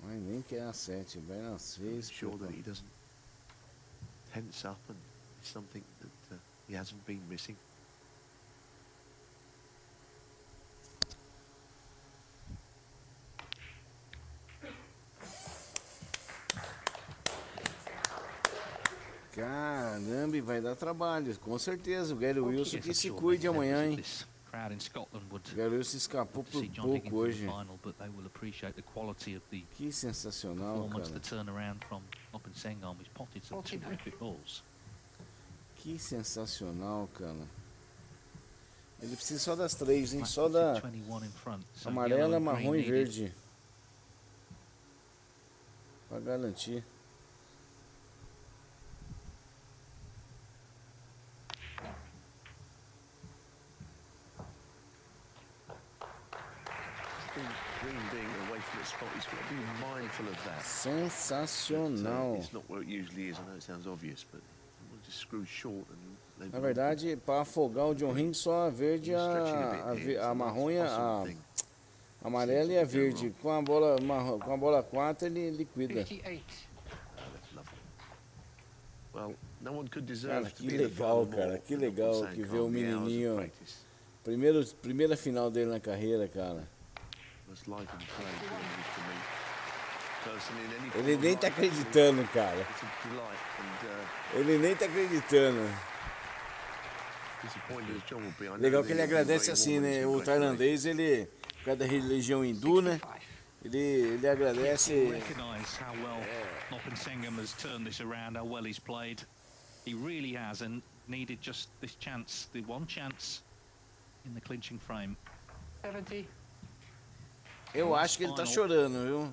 Mas nem quer a 7, vai na 6. Sure that he doesn't tense up, and it's something that he hasn't been missing. Caramba, vai dar trabalho, com certeza. O Gary Wilson que se cuide amanhã, hein? O Gary Wilson escapou por pouco hoje. Que sensacional, cara. Que sensacional, cara. Ele precisa só das 3, hein? Só da amarela, marrom e verde. Pra garantir. Sensacional. Na verdade, para afogar o John Higgins, só a verde, a marrom e a amarela e a verde. Com a bola marrom, com a bola 4 ele liquida. Cara, que legal, cara. Que legal que ver o menininho. Primeira final dele na carreira, cara. Ele nem tá acreditando, cara. Ele nem tá acreditando. Legal que ele agradece assim, né? O tailandês, ele, por causa da religião hindu, né? Ele agradece. He really has, and needed just this chance, the one chance in the clinching frame. 70. Eu acho que ele tá chorando, viu?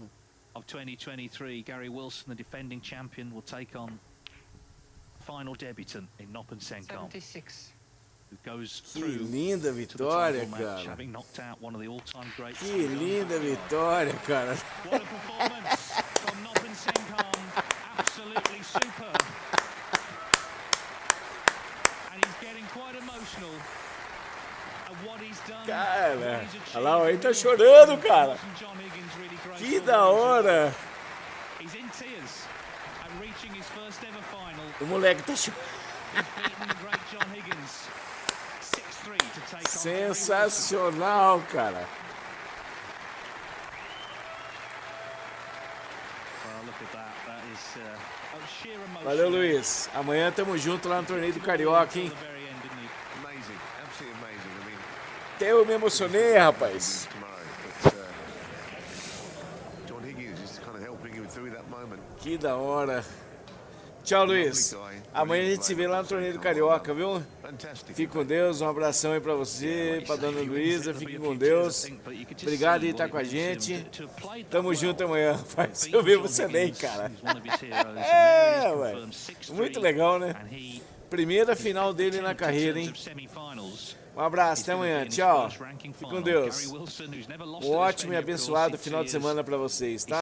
Of 2023, Gary Wilson, the defending champion, will take on final debutant in Noppen Senkom. 76. Who goes Que through linda vitória, match, cara. having knocked out one of the all-time greats. Que linda vitória, cara. What a performance from Noppen Senkom. Absolutely superb. And he's getting quite emotional. Cara, olha lá, ele tá chorando, cara. Que da hora. O moleque tá chorando. Sensacional, cara. Valeu, Luiz. Amanhã tamo junto lá no torneio do Carioca, hein? Até eu me emocionei, rapaz. Que da hora. Tchau, Luiz. Amanhã a gente se vê lá no torneio do Carioca, viu? Fique com Deus. Um abração aí pra você, pra dona Luísa. Fique com Deus. Obrigado por estar com a gente. Tamo junto amanhã, rapaz. Eu vi você bem, cara. É, ué. Muito legal, né? Primeira final dele na carreira, hein? Um abraço, até amanhã, tchau. Fique com Deus. Um ótimo e abençoado final de semana para vocês, tá?